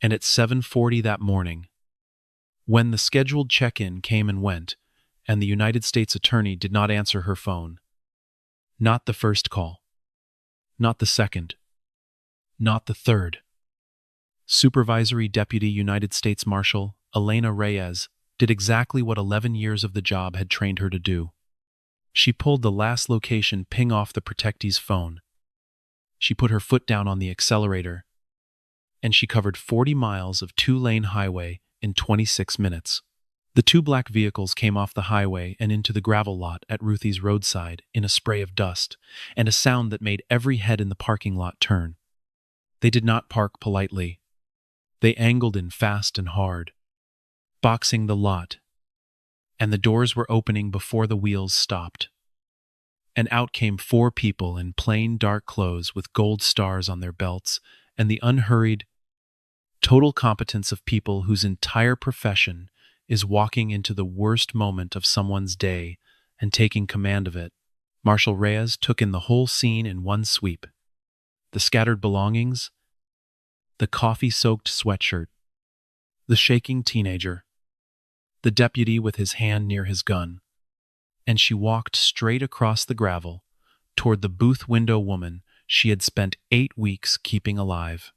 And at 7:40 that morning, when the scheduled check-in came and went, and the United States attorney did not answer her phone, not the first call, not the second, not the third, Supervisory Deputy United States Marshal Elena Reyes did exactly what 11 years of the job had trained her to do. She pulled the last location ping off the protectee's phone. She put her foot down on the accelerator, and she covered 40 miles of 2-lane highway in 26 minutes. The 2 black vehicles came off the highway and into the gravel lot at Ruthie's roadside in a spray of dust and a sound that made every head in the parking lot turn. They did not park politely. They angled in fast and hard, boxing the lot, and the doors were opening before the wheels stopped. And out came 4 people in plain dark clothes with gold stars on their belts and the unhurried, total competence of people whose entire profession is walking into the worst moment of someone's day and taking command of it. Marshal Reyes took in the whole scene in one sweep. The scattered belongings, the coffee-soaked sweatshirt, the shaking teenager, the deputy with his hand near his gun, and she walked straight across the gravel toward the booth window woman she had spent 8 weeks keeping alive.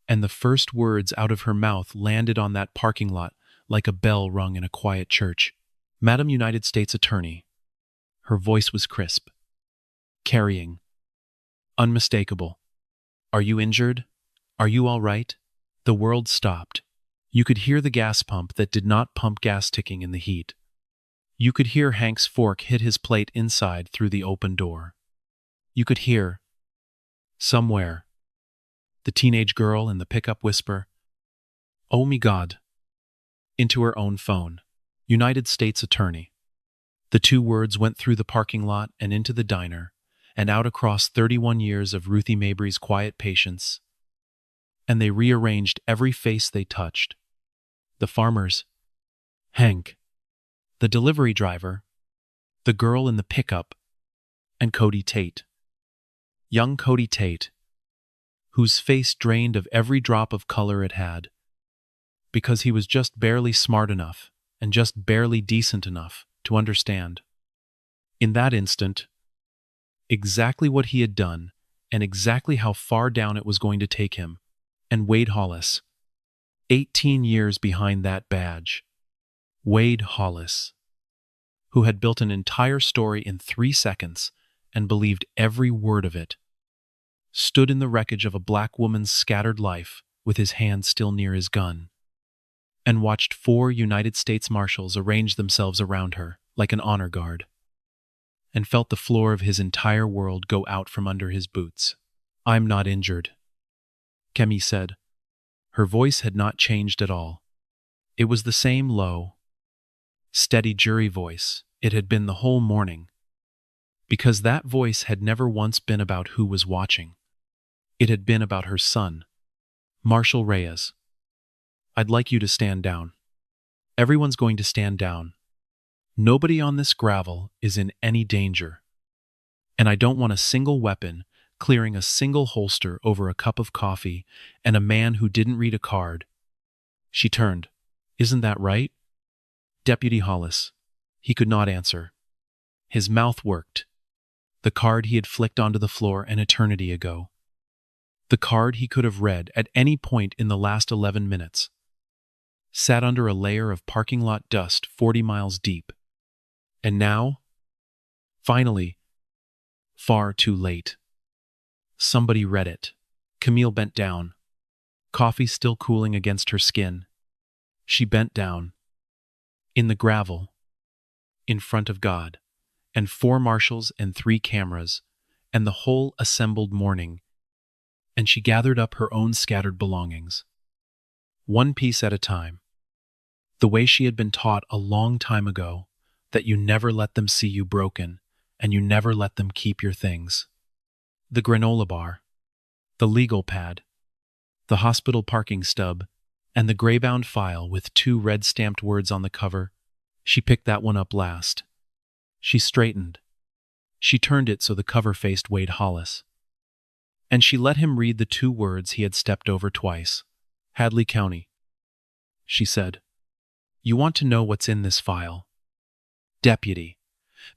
And the first words out of her mouth landed on that parking lot like a bell rung in a quiet church. "Madam United States Attorney." Her voice was crisp, carrying, unmistakable. "Are you injured? Are you all right?" The world stopped. You could hear the gas pump that did not pump gas ticking in the heat. You could hear Hank's fork hit his plate inside through the open door. You could hear, somewhere, the teenage girl in the pickup whisper, "Oh me God," into her own phone. "United States Attorney." The 2 words went through the parking lot and into the diner, and out across 31 years of Ruthie Mabry's quiet patience, and they rearranged every face they touched. The farmers, Hank, the delivery driver, the girl in the pickup, and Cody Tate. Young Cody Tate, whose face drained of every drop of color it had, because he was just barely smart enough and just barely decent enough to understand, in that instant, exactly what he had done and exactly how far down it was going to take him. And Wade Hollis, 18 years behind that badge. Wade Hollis, who had built an entire story in 3 seconds and believed every word of it, stood in the wreckage of a black woman's scattered life with his hand still near his gun, and watched 4 United States Marshals arrange themselves around her like an honor guard, and felt the floor of his entire world go out from under his boots. "I'm not injured," Kemi said. Her voice had not changed at all. It was the same low, steady jury voice. It had been the whole morning. Because that voice had never once been about who was watching. It had been about her son, Marshall Reyes. I'd like you to stand down. Everyone's going to stand down. Nobody on this gravel is in any danger. And I don't want a single weapon clearing a single holster over a cup of coffee and a man who didn't read a card. She turned. Isn't that right? Deputy Hollis. He could not answer. His mouth worked. The card he had flicked onto the floor an eternity ago. The card he could have read at any point in the last 11 minutes. Sat under a layer of parking lot dust 40 miles deep. And now, finally, far too late. Somebody read it. Camille bent down. Coffee still cooling against her skin. She bent down. In the gravel. In front of God. And 4 marshals and 3 cameras. And the whole assembled morning. And she gathered up her own scattered belongings. One piece at a time. The way she had been taught a long time ago, that you never let them see you broken, and you never let them keep your things. The granola bar, the legal pad, the hospital parking stub, and the gray-bound file with 2 red-stamped words on the cover. She picked that one up last. She straightened. She turned it so the cover faced Wade Hollis. And she let him read the 2 words he had stepped over twice. Hadley County. She said, "You want to know what's in this file? Deputy,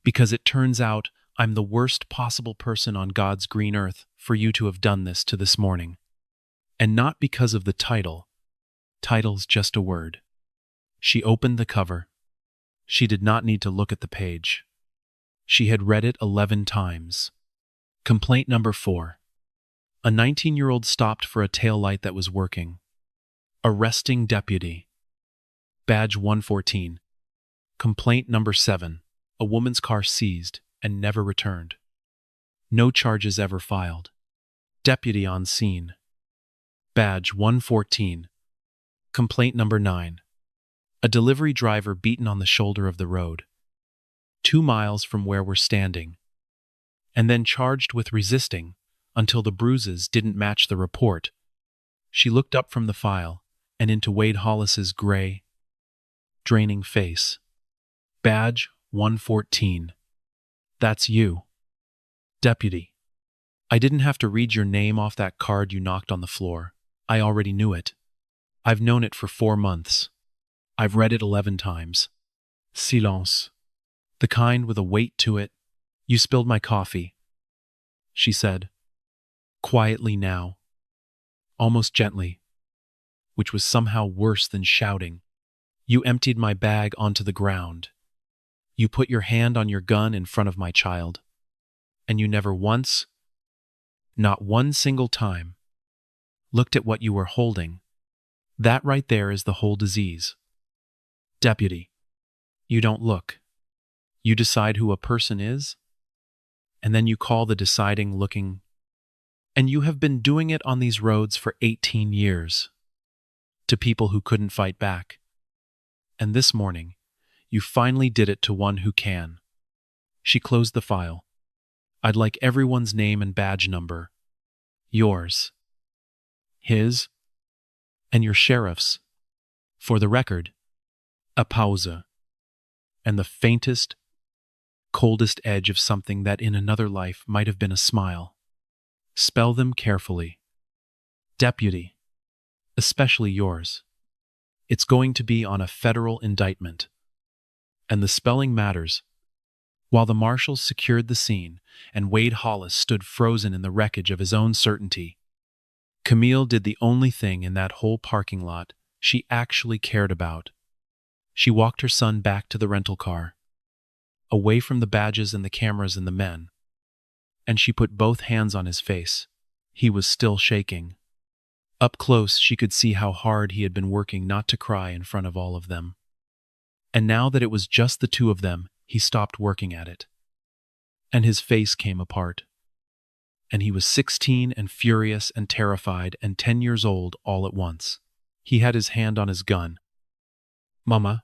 because it turns out I'm the worst possible person on God's green earth for you to have done this to this morning. And not because of the title. Title's just a word." She opened the cover. She did not need to look at the page. She had read it 11 times. Complaint number 4. A 19-year-old stopped for a taillight that was working. Arresting deputy. Badge 114. Complaint number 7. A woman's car seized and never returned. No charges ever filed. Deputy on scene. Badge 114. Complaint number 9. A delivery driver beaten on the shoulder of the road. 2 miles from where we're standing. And then charged with resisting until the bruises didn't match the report. She looked up from the file and into Wade Hollis's gray, draining face. Badge 114. That's you. Deputy. I didn't have to read your name off that card you knocked on the floor. I already knew it. I've known it for 4 months. I've read it 11 times. Silence. The kind with a weight to it. You spilled my coffee. She said. Quietly now. Almost gently. Which was somehow worse than shouting. You emptied my bag onto the ground. You put your hand on your gun in front of my child. And you never once, not one single time, looked at what you were holding. That right there is the whole disease. Deputy, you don't look. You decide who a person is, and then you call the deciding looking. And you have been doing it on these roads for 18 years. To people who couldn't fight back. And this morning, you finally did it to one who can. She closed the file. I'd like everyone's name and badge number. Yours. His. And your sheriff's. For the record. A pause. And the faintest, coldest edge of something that in another life might have been a smile. Spell them carefully. Deputy. Especially yours. It's going to be on a federal indictment. And the spelling matters. While the marshals secured the scene and Wade Hollis stood frozen in the wreckage of his own certainty, Camille did the only thing in that whole parking lot she actually cared about. She walked her son back to the rental car, away from the badges and the cameras and the men, and she put both hands on his face. He was still shaking. Up close, she could see how hard he had been working not to cry in front of all of them. And now that it was just the 2 of them, he stopped working at it. And his face came apart. And he was 16 and furious and terrified and 10 years old all at once. He had his hand on his gun. Mama,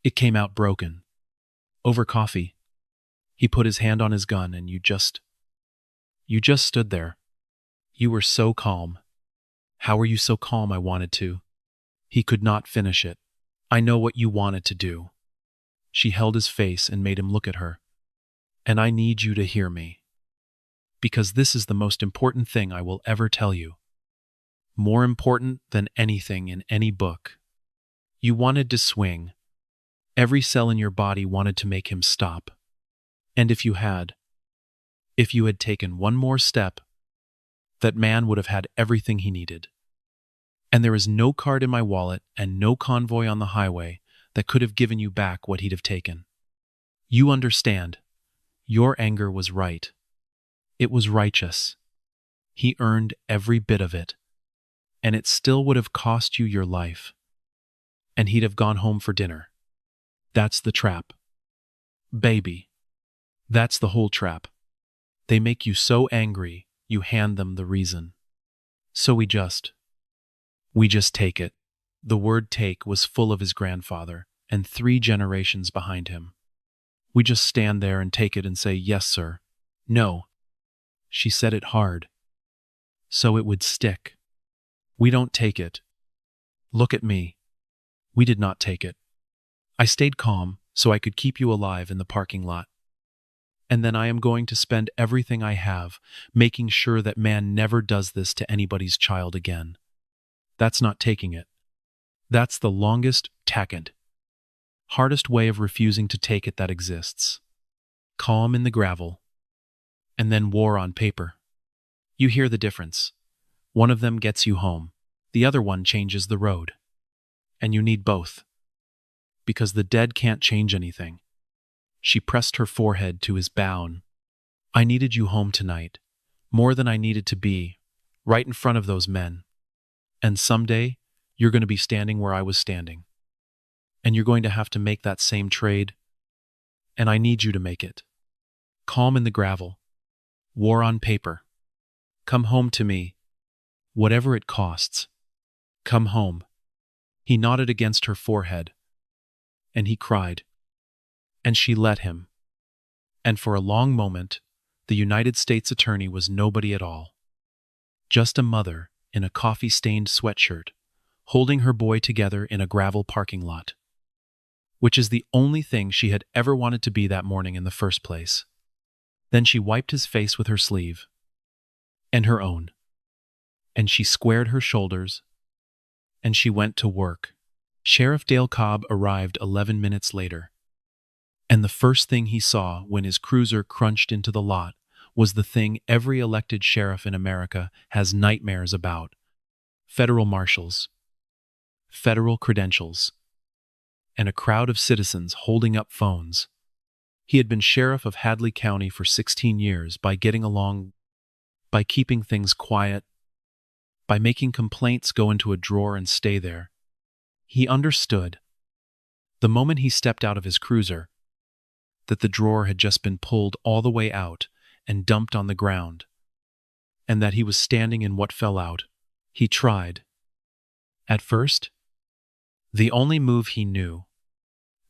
It came out broken. Over coffee. He put his hand on his gun and you just stood there. You were so calm. How were you so calm? I wanted to. He could not finish it. I know what you wanted to do. She held his face and made him look at her. And I need you to hear me. Because this is the most important thing I will ever tell you. More important than anything in any book. You wanted to swing. Every cell in your body wanted to make him stop. And if you had taken one more step, that man would have had everything he needed. And there is no card in my wallet and no convoy on the highway that could have given you back what he'd have taken. You understand. Your anger was right. It was righteous. He earned every bit of it. And it still would have cost you your life. And he'd have gone home for dinner. That's the trap. Baby. That's the whole trap. They make you so angry, you hand them the reason. So we just take it. The word take was full of his grandfather and 3 generations behind him. We just stand there and take it and say, yes, sir. No. She said it hard. So it would stick. We don't take it. Look at me. We did not take it. I stayed calm so I could keep you alive in the parking lot. And then I am going to spend everything I have making sure that man never does this to anybody's child again. That's not taking it. That's the longest, hardest way of refusing to take it that exists. Calm in the gravel. And then war on paper. You hear the difference. One of them gets you home. The other one changes the road. And you need both. Because the dead can't change anything. She pressed her forehead to his bown. I needed you home tonight, more than I needed to be, right in front of those men. And someday, you're going to be standing where I was standing. And you're going to have to make that same trade. And I need you to make it. Calm in the gravel. War on paper. Come home to me. Whatever it costs. Come home. He nodded against her forehead. And he cried. And she let him. And for a long moment, the United States Attorney was nobody at all. Just a mother in a coffee-stained sweatshirt, holding her boy together in a gravel parking lot. Which is the only thing she had ever wanted to be that morning in the first place. Then she wiped his face with her sleeve. And her own. And she squared her shoulders. And she went to work. Sheriff Dale Cobb arrived 11 minutes later. And the first thing he saw when his cruiser crunched into the lot was the thing every elected sheriff in America has nightmares about. Federal marshals. Federal credentials. And a crowd of citizens holding up phones. He had been sheriff of Hadley County for 16 years by getting along, by keeping things quiet, by making complaints go into a drawer and stay there. He understood, the moment he stepped out of his cruiser, that the drawer had just been pulled all the way out and dumped on the ground, and that he was standing in what fell out. He tried. At first, the only move he knew.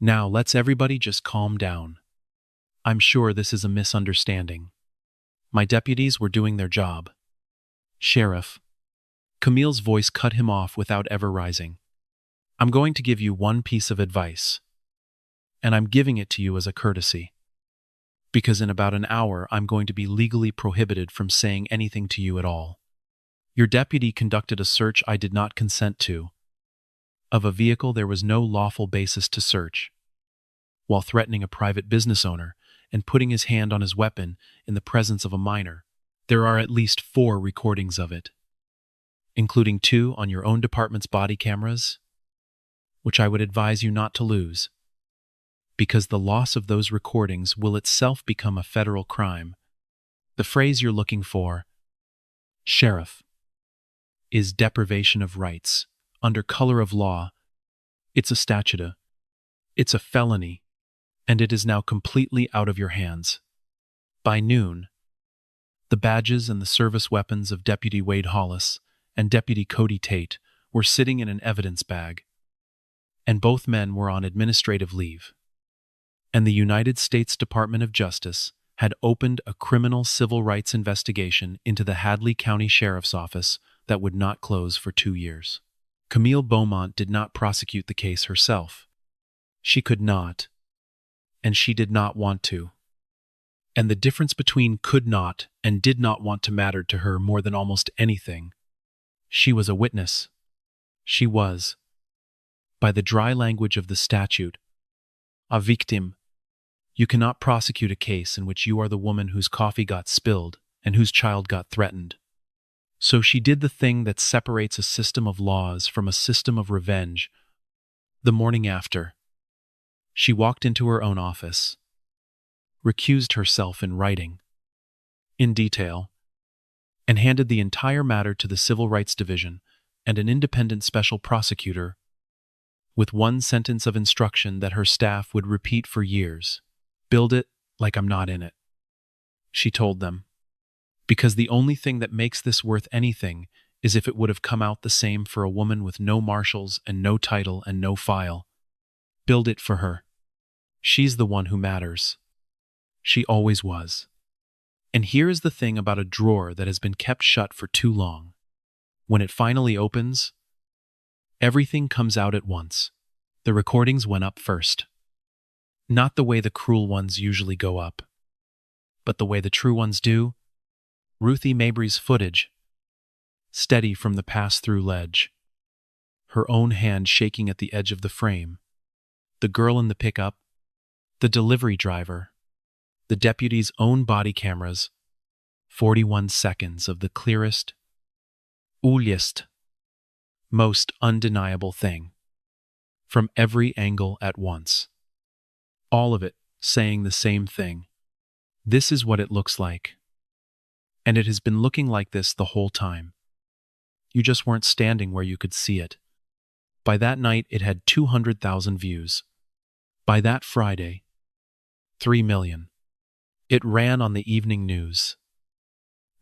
Now let's everybody just calm down. I'm sure this is a misunderstanding. My deputies were doing their job. Sheriff. Camille's voice cut him off without ever rising. I'm going to give you one piece of advice. And I'm giving it to you as a courtesy. Because in about an hour, I'm going to be legally prohibited from saying anything to you at all. Your deputy conducted a search I did not consent to. Of a vehicle there was no lawful basis to search. While threatening a private business owner and putting his hand on his weapon in the presence of a minor, there are at least 4 recordings of it, including 2 on your own department's body cameras, which I would advise you not to lose, because the loss of those recordings will itself become a federal crime. The phrase you're looking for, sheriff, is deprivation of rights. Under color of law, it's a statute. It's a felony, and it is now completely out of your hands. By noon, the badges and the service weapons of Deputy Wade Hollis and Deputy Cody Tate were sitting in an evidence bag, and both men were on administrative leave. And the United States Department of Justice had opened a criminal civil rights investigation into the Hadley County Sheriff's Office that would not close for 2 years. Camille Beaumont did not prosecute the case herself. She could not, and she did not want to. And the difference between could not and did not want to mattered to her more than almost anything. She was a witness. She was, by the dry language of the statute, a victim. You cannot prosecute a case in which you are the woman whose coffee got spilled and whose child got threatened. So she did the thing that separates a system of laws from a system of revenge. The morning after, she walked into her own office, recused herself in writing, in detail, and handed the entire matter to the Civil Rights Division and an independent special prosecutor, with one sentence of instruction that her staff would repeat for years. Build it like I'm not in it, she told them, because the only thing that makes this worth anything is if it would have come out the same for a woman with no marshals and no title and no file. Build it for her. She's the one who matters. She always was. And here is the thing about a drawer that has been kept shut for too long. When it finally opens, everything comes out at once. The recordings went up first. Not the way the cruel ones usually go up, but the way the true ones do. Ruthie Mabry's footage, steady from the pass-through ledge, her own hand shaking at the edge of the frame, the girl in the pickup, the delivery driver, the deputy's own body cameras, 41 seconds of the clearest, ugliest, most undeniable thing, from every angle at once. All of it saying the same thing. This is what it looks like. And it has been looking like this the whole time. You just weren't standing where you could see it. By that night, it had 200,000 views. By that Friday, 3 million. It ran on the evening news.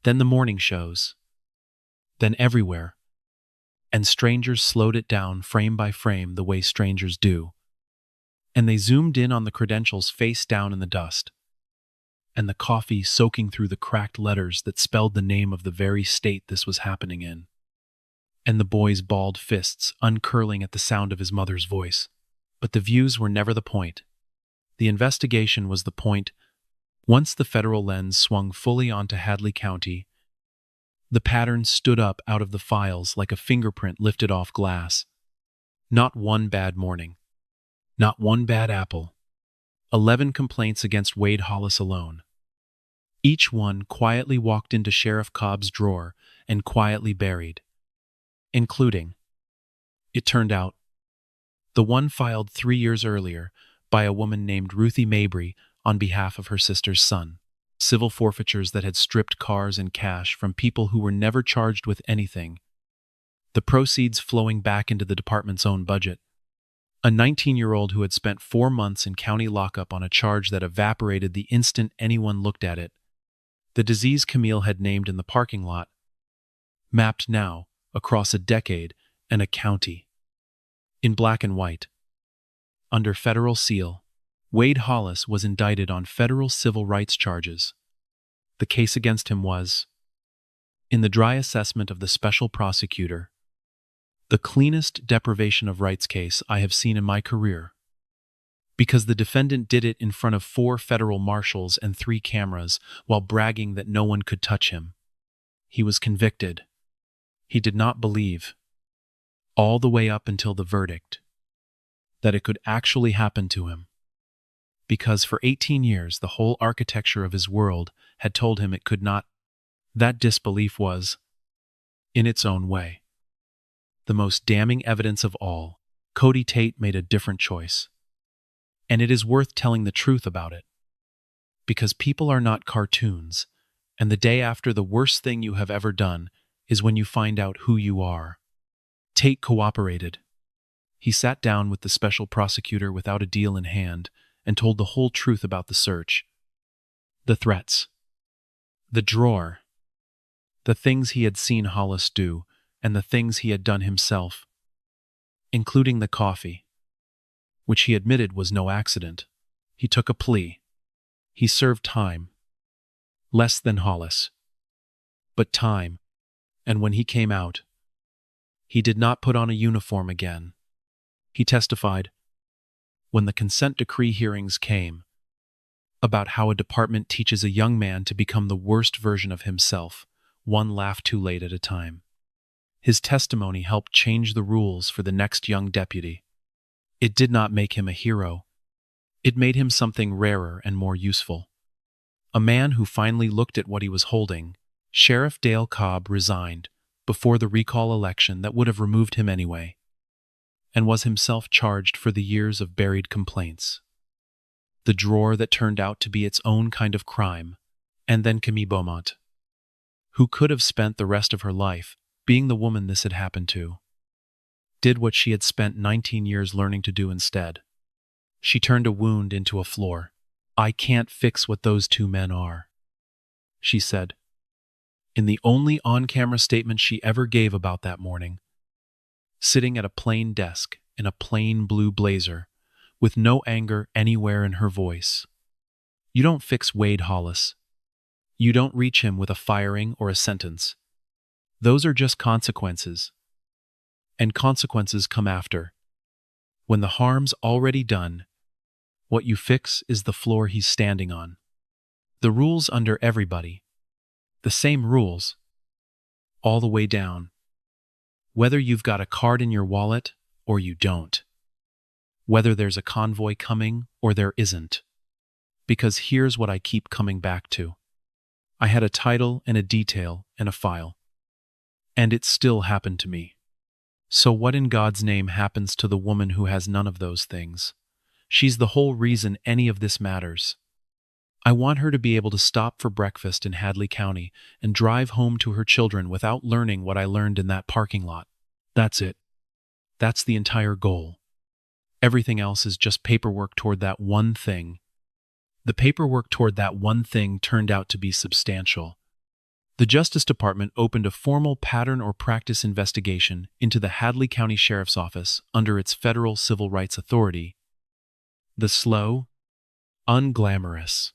Then the morning shows. Then everywhere. And strangers slowed it down frame by frame the way strangers do. And they zoomed in on the credentials face down in the dust, and the coffee soaking through the cracked letters that spelled the name of the very state this was happening in, and the boy's balled fists uncurling at the sound of his mother's voice. But the views were never the point. The investigation was the point. Once the federal lens swung fully onto Hadley County, the pattern stood up out of the files like a fingerprint lifted off glass. Not one bad morning. Not one bad apple. 11 complaints against Wade Hollis alone. Each one quietly walked into Sheriff Cobb's drawer and quietly buried. Including, it turned out, the one filed 3 years earlier by a woman named Ruthie Mabry on behalf of her sister's son. Civil forfeitures that had stripped cars and cash from people who were never charged with anything. The proceeds flowing back into the department's own budget. A 19-year-old who had spent 4 months in county lockup on a charge that evaporated the instant anyone looked at it. The disease Camille had named in the parking lot. Mapped now across a decade and a county. In black and white. Under federal seal, Wade Hollis was indicted on federal civil rights charges. The case against him was, in the dry assessment of the special prosecutor, the cleanest deprivation of rights case I have seen in my career. Because the defendant did it in front of 4 federal marshals and 3 cameras while bragging that no one could touch him. He was convicted. He did not believe, all the way up until the verdict, that it could actually happen to him. Because for 18 years the whole architecture of his world had told him it could not. That disbelief was, in its own way, the most damning evidence of all. Cody Tate made a different choice. And it is worth telling the truth about it. Because people are not cartoons, and the day after the worst thing you have ever done is when you find out who you are. Tate cooperated. He sat down with the special prosecutor without a deal in hand and told the whole truth about the search. The threats. The drawer. The things he had seen Hollis do, and the things he had done himself, including the coffee. which he admitted was no accident. He took a plea. He served time. Less than Hollis. But time. And when he came out, he did not put on a uniform again. He testified, when the consent decree hearings came, about how a department teaches a young man to become the worst version of himself, one laugh too late at a time. His testimony helped change the rules for the next young deputy. It did not make him a hero. It made him something rarer and more useful. A man who finally looked at what he was holding. Sheriff Dale Cobb resigned before the recall election that would have removed him anyway, and was himself charged for the years of buried complaints. The drawer that turned out to be its own kind of crime, and then Camille Beaumont, who could have spent the rest of her life being the woman this had happened to, did what she had spent 19 years learning to do instead. She turned a wound into a floor. "I can't fix what those two men are," she said, in the only on-camera statement she ever gave about that morning, sitting at a plain desk in a plain blue blazer, with no anger anywhere in her voice. You don't fix Wade Hollis. You don't reach him with a firing or a sentence. Those are just consequences. And consequences come after. When the harm's already done, what you fix is the floor he's standing on. The rules under everybody. The same rules. All the way down. Whether you've got a card in your wallet or you don't. Whether there's a convoy coming or there isn't. Because here's what I keep coming back to. I had a title and a detail and a file. And it still happened to me. So what in God's name happens to the woman who has none of those things? She's the whole reason any of this matters. I want her to be able to stop for breakfast in Hadley County and drive home to her children without learning what I learned in that parking lot. That's it. That's the entire goal. Everything else is just paperwork toward that one thing. The paperwork toward that one thing turned out to be substantial. The Justice Department opened a formal pattern or practice investigation into the Hadley County Sheriff's Office under its federal civil rights authority. The slow, unglamorous,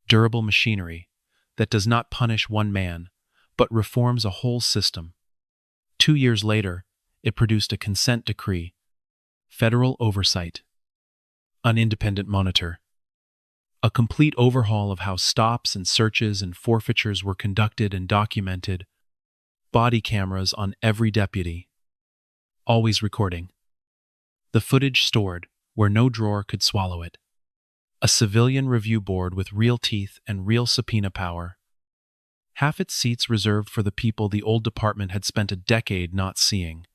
durable machinery that does not punish one man, but reforms a whole system. 2 years later, it produced a consent decree, federal oversight, an independent monitor, a complete overhaul of how stops and searches and forfeitures were conducted and documented, body cameras on every deputy, always recording, the footage stored where no drawer could swallow it, a civilian review board with real teeth and real subpoena power, half its seats reserved for the people the old department had spent a decade not seeing,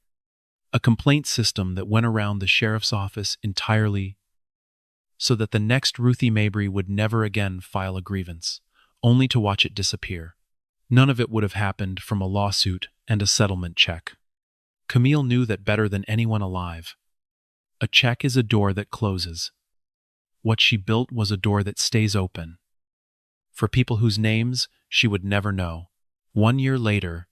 a complaint system that went around the sheriff's office entirely so that the next Ruthie Mabry would never again file a grievance, only to watch it disappear. None of it would have happened from a lawsuit and a settlement check. Camille knew that better than anyone alive. A check is a door that closes. What she built was a door that stays open. For people whose names she would never know. 1 year later,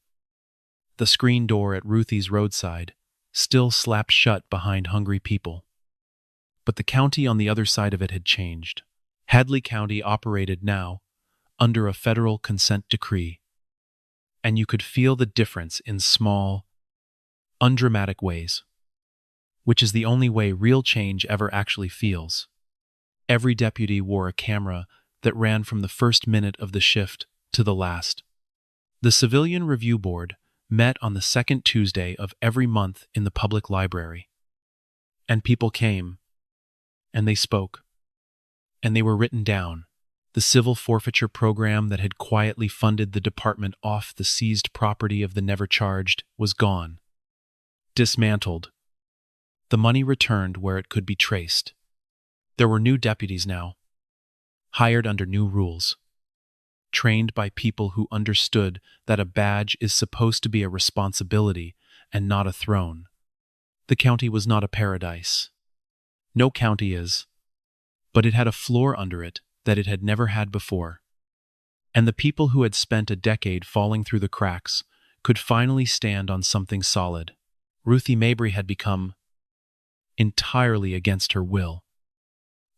the screen door at Ruthie's roadside still slapped shut behind hungry people. But the county on the other side of it had changed. Hadley County operated now under a federal consent decree, and you could feel the difference in small, undramatic ways, which is the only way real change ever actually feels. Every deputy wore a camera that ran from the first minute of the shift to the last. The Civilian Review Board met on the second Tuesday of every month in the public library, and people came, and they spoke, and they were written down. The civil forfeiture program that had quietly funded the department off the seized property of the never charged was gone. Dismantled. The money returned where it could be traced. There were new deputies now, hired under new rules, trained by people who understood that a badge is supposed to be a responsibility and not a throne. The county was not a paradise. No county is, but it had a floor under it that it had never had before. And the people who had spent a decade falling through the cracks could finally stand on something solid. Ruthie Mabry had become entirely against her will.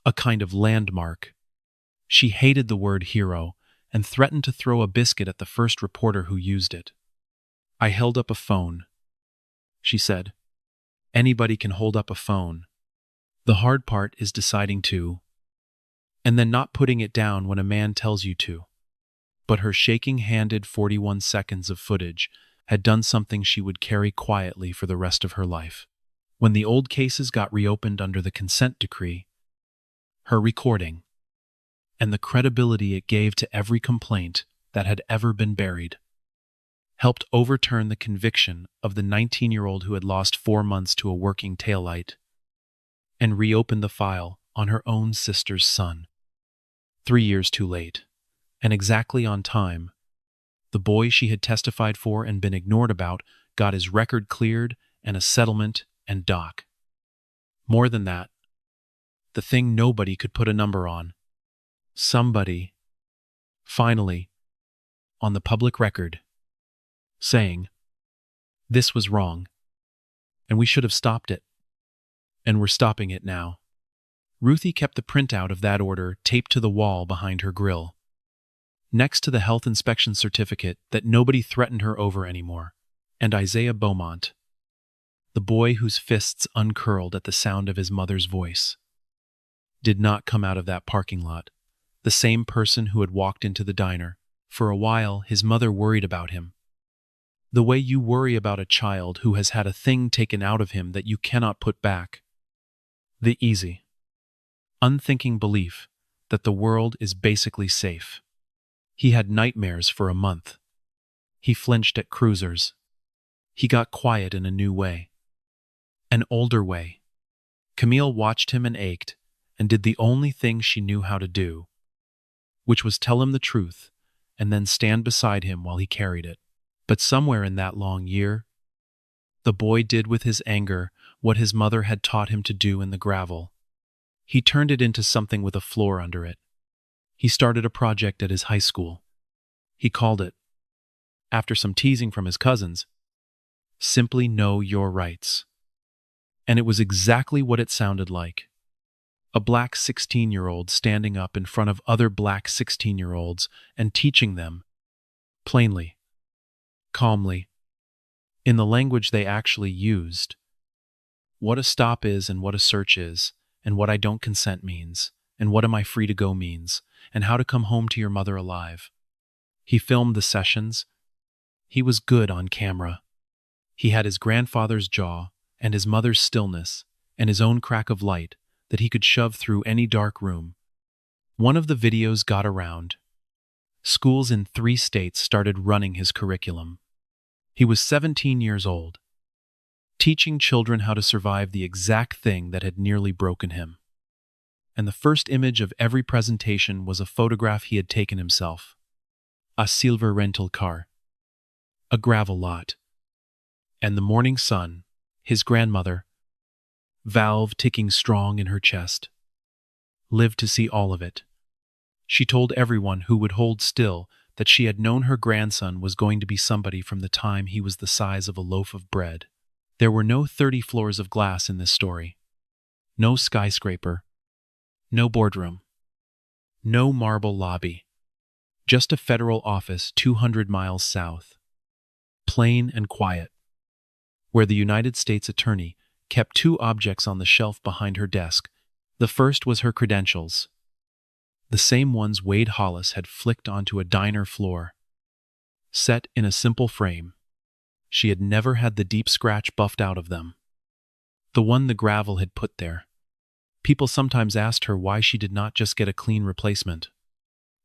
A kind of landmark. She hated the word hero and threatened to throw a biscuit at the first reporter who used it. I held up a phone, she said. Anybody can hold up a phone. The hard part is deciding to, and then not putting it down when a man tells you to. But her shaking-handed 41 seconds of footage had done something she would carry quietly for the rest of her life. When the old cases got reopened under the consent decree, her recording, and the credibility it gave to every complaint that had ever been buried, helped overturn the conviction of the 19-year-old who had lost 4 months to a working taillight, and reopened the file on her own sister's son. 3 years too late, and exactly on time, the boy she had testified for and been ignored about got his record cleared and a settlement and doc. More than that, the thing nobody could put a number on. Somebody, finally, on the public record, saying, this was wrong, and we should have stopped it, and we're stopping it now. Ruthie kept the printout of that order taped to the wall behind her grill, next to the health inspection certificate that nobody threatened her over anymore, and Isaiah Beaumont, the boy whose fists uncurled at the sound of his mother's voice, did not come out of that parking lot. The same person who had walked into the diner. For a while, his mother worried about him. The way you worry about a child who has had a thing taken out of him that you cannot put back. The easy, unthinking belief that the world is basically safe. He had nightmares for a month. He flinched at cruisers. He got quiet in a new way. An older way. Camille watched him and ached, and did the only thing she knew how to do, which was tell him the truth and then stand beside him while he carried it. But somewhere in that long year, the boy did with his anger what his mother had taught him to do in the gravel. He turned it into something with a floor under it. He started a project at his high school. He called it, after some teasing from his cousins, Simply Know Your Rights. And it was exactly what it sounded like. A black 16-year-old standing up in front of other black 16-year-olds and teaching them, plainly, calmly, in the language they actually used, what a stop is and what a search is, and what I don't consent means, and what am I free to go means, and how to come home to your mother alive. He filmed the sessions. He was good on camera. He had his grandfather's jaw and his mother's stillness and his own crack of light that he could shove through any dark room. One of the videos got around. Schools in 3 states started running his curriculum. He was 17 years old, teaching children how to survive the exact thing that had nearly broken him. And the first image of every presentation was a photograph he had taken himself. A silver rental car. A gravel lot. And the morning sun, his grandmother, valve ticking strong in her chest, lived to see all of it. She told everyone who would hold still that she had known her grandson was going to be somebody from the time he was the size of a loaf of bread. There were no 30 floors of glass in this story. No skyscraper. No boardroom. No marble lobby. Just a federal office 200 miles south. Plain and quiet. Where the United States Attorney kept 2 objects on the shelf behind her desk. The first was her credentials. The same ones Wade Hollis had flicked onto a diner floor. Set in a simple frame. She had never had the deep scratch buffed out of them. The one the gravel had put there. People sometimes asked her why she did not just get a clean replacement.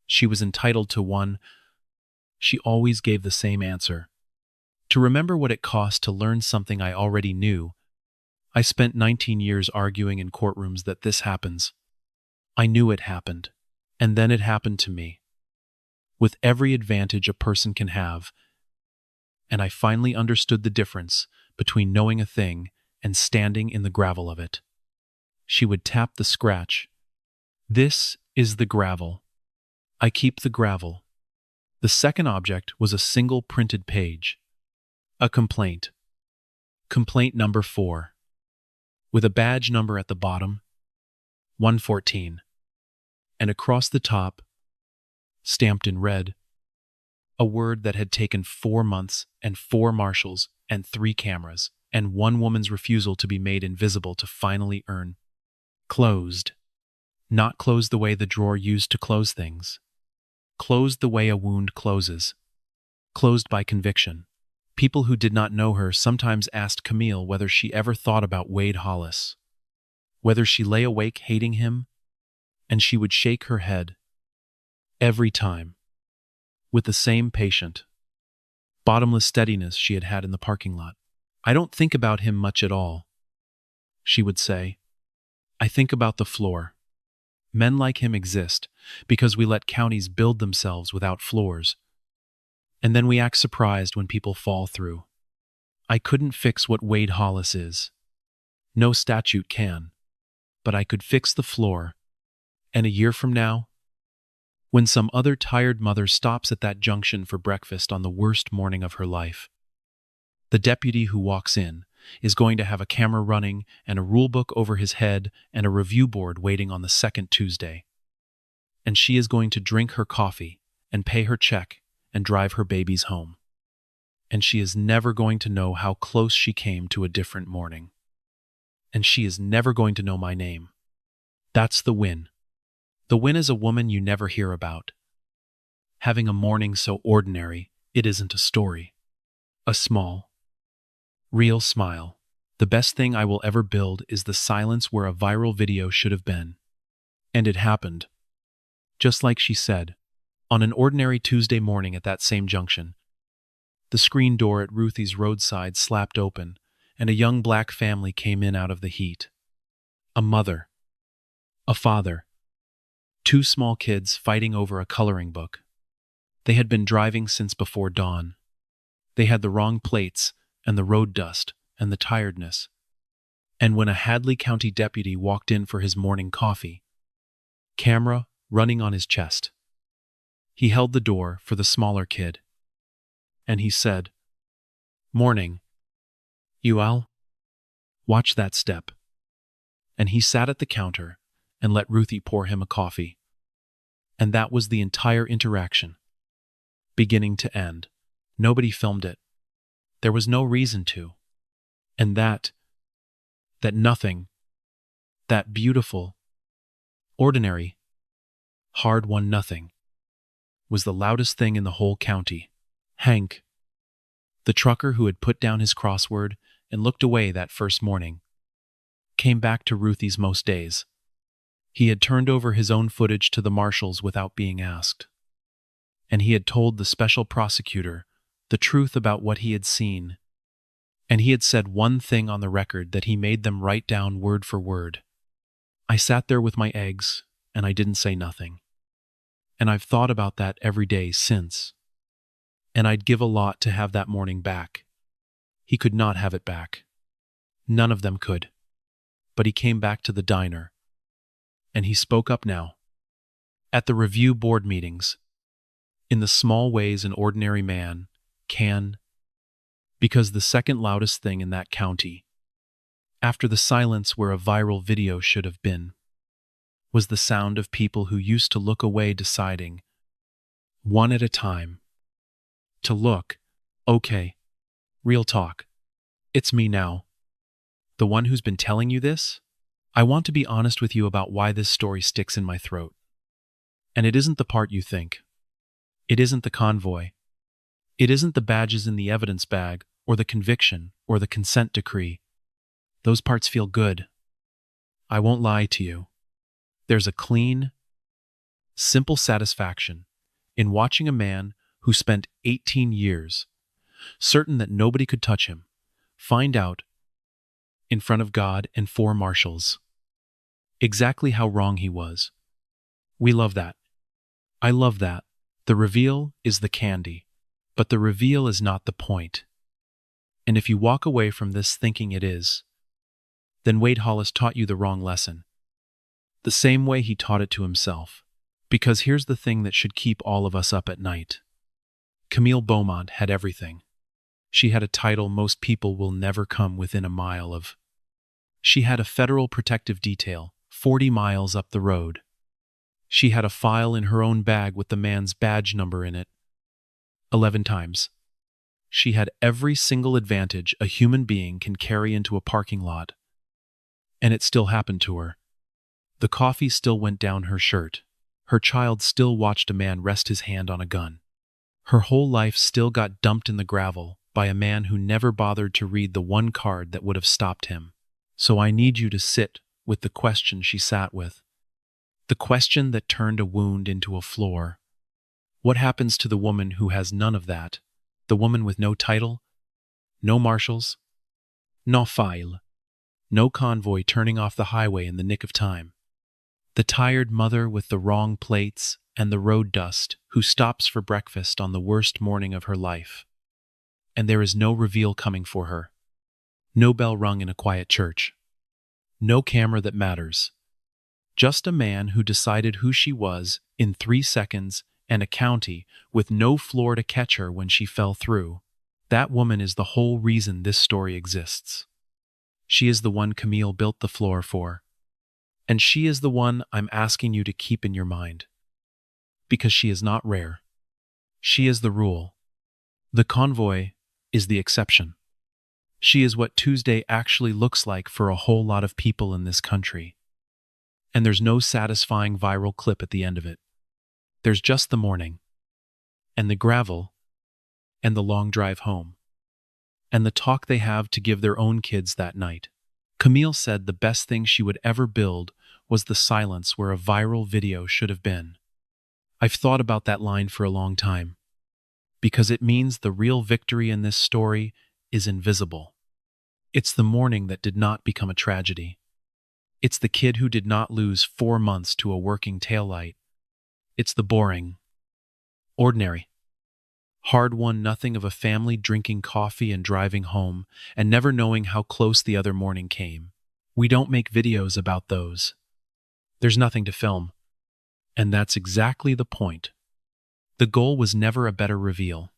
She was entitled to one. She always gave the same answer. To remember what it cost to learn something I already knew. I spent 19 years arguing in courtrooms that this happens. I knew it happened, and then it happened to me. With every advantage a person can have, and I finally understood the difference between knowing a thing and standing in the gravel of it. She would tap the scratch. This is the gravel. I keep the gravel. The second object was a single printed page. A complaint. Complaint number 4. with a badge number at the bottom, 114, and across the top, stamped in red, a word that had taken 4 months and 4 marshals and 3 cameras and 1 woman's refusal to be made invisible to finally earn. Closed. Not closed the way the drawer used to close things. Closed the way a wound closes. Closed by conviction. People who did not know her sometimes asked Camille whether she ever thought about Wade Hollis, whether she lay awake hating him, and she would shake her head. Every time. With the same patient, bottomless steadiness she had had in the parking lot. "I don't think about him much at all," she would say. "I think about the floor. Men like him exist because we let counties build themselves without floors. And then we act surprised when people fall through. I couldn't fix what Wade Hollis is. No statute can. But I could fix the floor. And a year from now, when some other tired mother stops at that junction for breakfast on the worst morning of her life, the deputy who walks in is going to have a camera running and a rule book over his head and a review board waiting on the second Tuesday. And she is going to drink her coffee and pay her check and drive her babies home. And she is never going to know how close she came to a different morning. And she is never going to know my name. That's the win. The win is a woman you never hear about. Having a morning so ordinary, it isn't a story. A small, real smile. The best thing I will ever build is the silence where a viral video should have been. And it happened. Just like she said, on an ordinary Tuesday morning at that same junction. The screen door at Ruthie's roadside slapped open, and a young black family came in out of the heat. A mother. A father. 2 small kids fighting over a coloring book. They had been driving since before dawn. They had the wrong plates, and the road dust, and the tiredness. And when a Hadley County deputy walked in for his morning coffee, camera running on his chest, he held the door for the smaller kid. And he said, "Morning. You all? Watch that step." And he sat at the counter and let Ruthie pour him a coffee. And that was the entire interaction. Beginning to end. Nobody filmed it. There was no reason to. And that nothing, that beautiful, ordinary, hard-won nothing, was the loudest thing in the whole county. Hank, the trucker who had put down his crossword and looked away that first morning, came back to Ruthie's most days. He had turned over his own footage to the marshals without being asked. And he had told the special prosecutor the truth about what he had seen. And he had said one thing on the record that he made them write down word for word. "I sat there with my eggs, and I didn't say nothing. And I've thought about that every day since. And I'd give a lot to have that morning back." He could not have it back. None of them could. But he came back to the diner. And he spoke up now. At the review board meetings. In the small ways an ordinary man can. Because the second loudest thing in that county, after the silence where a viral video should have been, was the sound of people who used to look away deciding, one at a time, to look, okay, real talk. It's me now. The one who's been telling you this? I want to be honest with you about why this story sticks in my throat. And it isn't the part you think. It isn't the convoy. It isn't the badges in the evidence bag, or the conviction, or the consent decree. Those parts feel good. I won't lie to you. There's a clean, simple satisfaction in watching a man who spent 18 years, certain that nobody could touch him, find out, in front of God and 4 marshals, exactly how wrong he was. We love that. I love that. The reveal is the candy, but the reveal is not the point. And if you walk away from this thinking it is, then Wade Hollis taught you the wrong lesson. The same way he taught it to himself. Because here's the thing that should keep all of us up at night. Camille Beaumont had everything. She had a title most people will never come within a mile of. She had a federal protective detail 40 miles up the road. She had a file in her own bag with the man's badge number in it 11 times. She had every single advantage a human being can carry into a parking lot. And it still happened to her. The coffee still went down her shirt. Her child still watched a man rest his hand on a gun. Her whole life still got dumped in the gravel by a man who never bothered to read the one card that would have stopped him. So I need you to sit with the question she sat with. The question that turned a wound into a floor. What happens to the woman who has none of that? The woman with no title, no marshals, no file, no convoy turning off the highway in the nick of time. The tired mother with the wrong plates and the road dust who stops for breakfast on the worst morning of her life. And there is no reveal coming for her. No bell rung in a quiet church. No camera that matters. Just a man who decided who she was in 3 seconds and a county with no floor to catch her when she fell through. That woman is the whole reason this story exists. She is the one Camille built the floor for. And she is the one I'm asking you to keep in your mind. Because she is not rare. She is the rule. The convoy is the exception. She is what Tuesday actually looks like for a whole lot of people in this country. And there's no satisfying viral clip at the end of it. There's just the morning, and the gravel, and the long drive home, and the talk they have to give their own kids that night. Camille said the best thing she would ever build was the silence where a viral video should have been. I've thought about that line for a long time, because it means the real victory in this story is invisible. It's the morning that did not become a tragedy. It's the kid who did not lose 4 months to a working taillight. It's the boring, ordinary, hard-won nothing of a family drinking coffee and driving home and never knowing how close the other morning came. We don't make videos about those. There's nothing to film. And that's exactly the point. The goal was never a better reveal.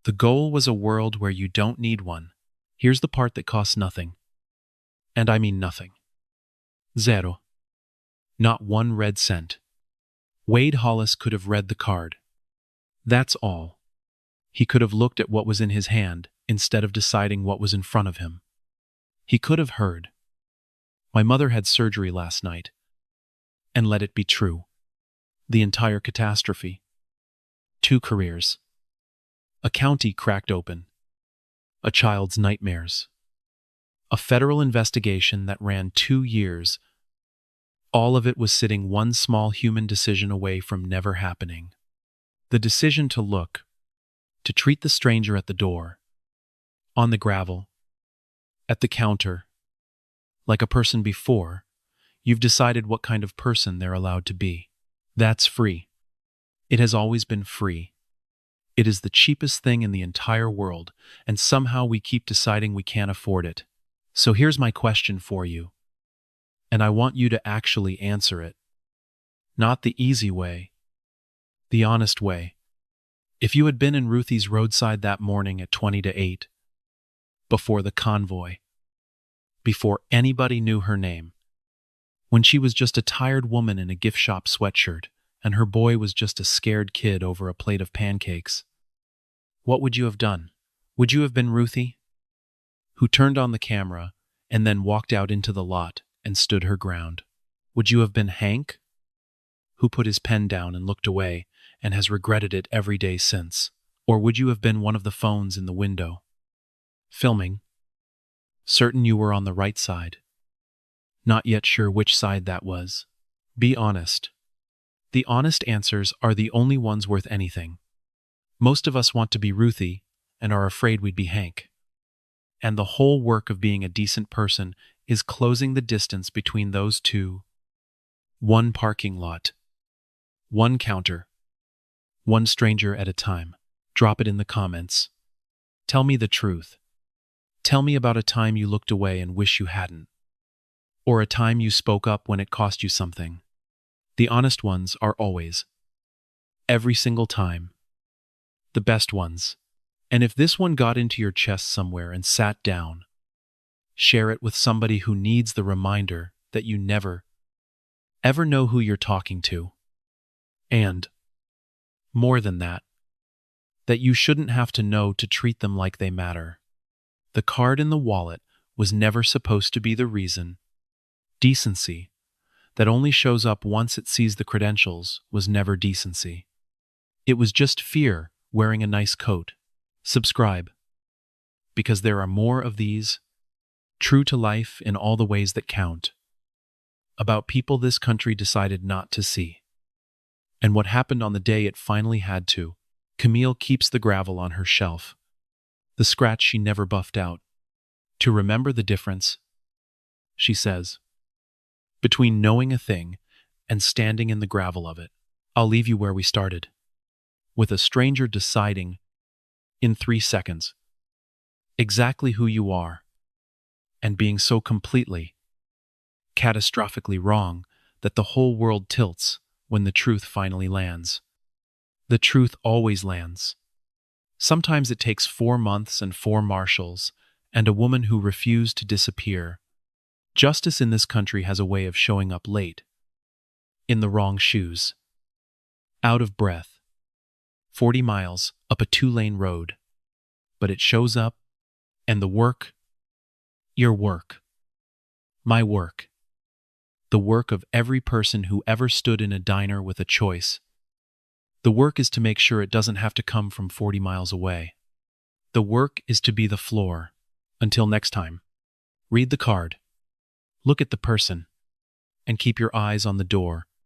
The goal was a world where you don't need one. Here's the part that costs nothing. And I mean nothing. Zero. Not 1 red cent. Wade Hollis could have read the card. That's all. He could have looked at what was in his hand instead of deciding what was in front of him. He could have heard. My mother had surgery last night. And let it be true. The entire catastrophe. 2 careers. A county cracked open. A child's nightmares. A federal investigation that ran 2 years. All of it was sitting one small human decision away from never happening. The decision to look, to treat the stranger at the door, on the gravel, at the counter, like a person before, you've decided what kind of person they're allowed to be. That's free. It has always been free. It is the cheapest thing in the entire world, and somehow we keep deciding we can't afford it. So here's my question for you. And I want you to actually answer it. Not the easy way. The honest way. If you had been in Ruthie's roadside that morning at 20 to 8, before the convoy, before anybody knew her name, when she was just a tired woman in a gift shop sweatshirt, and her boy was just a scared kid over a plate of pancakes, what would you have done? Would you have been Ruthie, who turned on the camera and then walked out into the lot and stood her ground? Would you have been Hank, who put his pen down and looked away and has regretted it every day since? Or would you have been one of the phones in the window, filming, certain you were on the right side, not yet sure which side that was? Be honest. The honest answers are the only ones worth anything. Most of us want to be Ruthie and are afraid we'd be Hank. And the whole work of being a decent person is closing the distance between those two. 1 parking lot. 1 counter. 1 stranger at a time. Drop it in the comments. Tell me the truth. Tell me about a time you looked away and wish you hadn't. Or a time you spoke up when it cost you something. The honest ones are always, every single time, the best ones. And if this one got into your chest somewhere and sat down, Share it with somebody who needs the reminder that you never, ever know who you're talking to. And, more than that you shouldn't have to know to treat them like they matter. The card in the wallet was never supposed to be the reason. Decency, that only shows up once it sees the credentials, was never decency. It was just fear wearing a nice coat. Subscribe, because there are more of these, true to life in all the ways that count, about people this country decided not to see. And what happened on the day it finally had to. Camille keeps the gravel on her shelf, the scratch she never buffed out. To remember the difference, she says, between knowing a thing and standing in the gravel of it. I'll leave you where we started, with a stranger deciding, in 3 seconds, exactly who you are, and being so completely, catastrophically wrong that the whole world tilts when the truth finally lands. The truth always lands. Sometimes it takes 4 months and 4 marshals and a woman who refused to disappear. Justice in this country has a way of showing up late, in the wrong shoes, out of breath, 40 miles up a 2-lane road. But it shows up, and the work, your work, my work, the work of every person who ever stood in a diner with a choice. The work is to make sure it doesn't have to come from 40 miles away. The work is to be the floor. Until next time, read the card, look at the person, and keep your eyes on the door.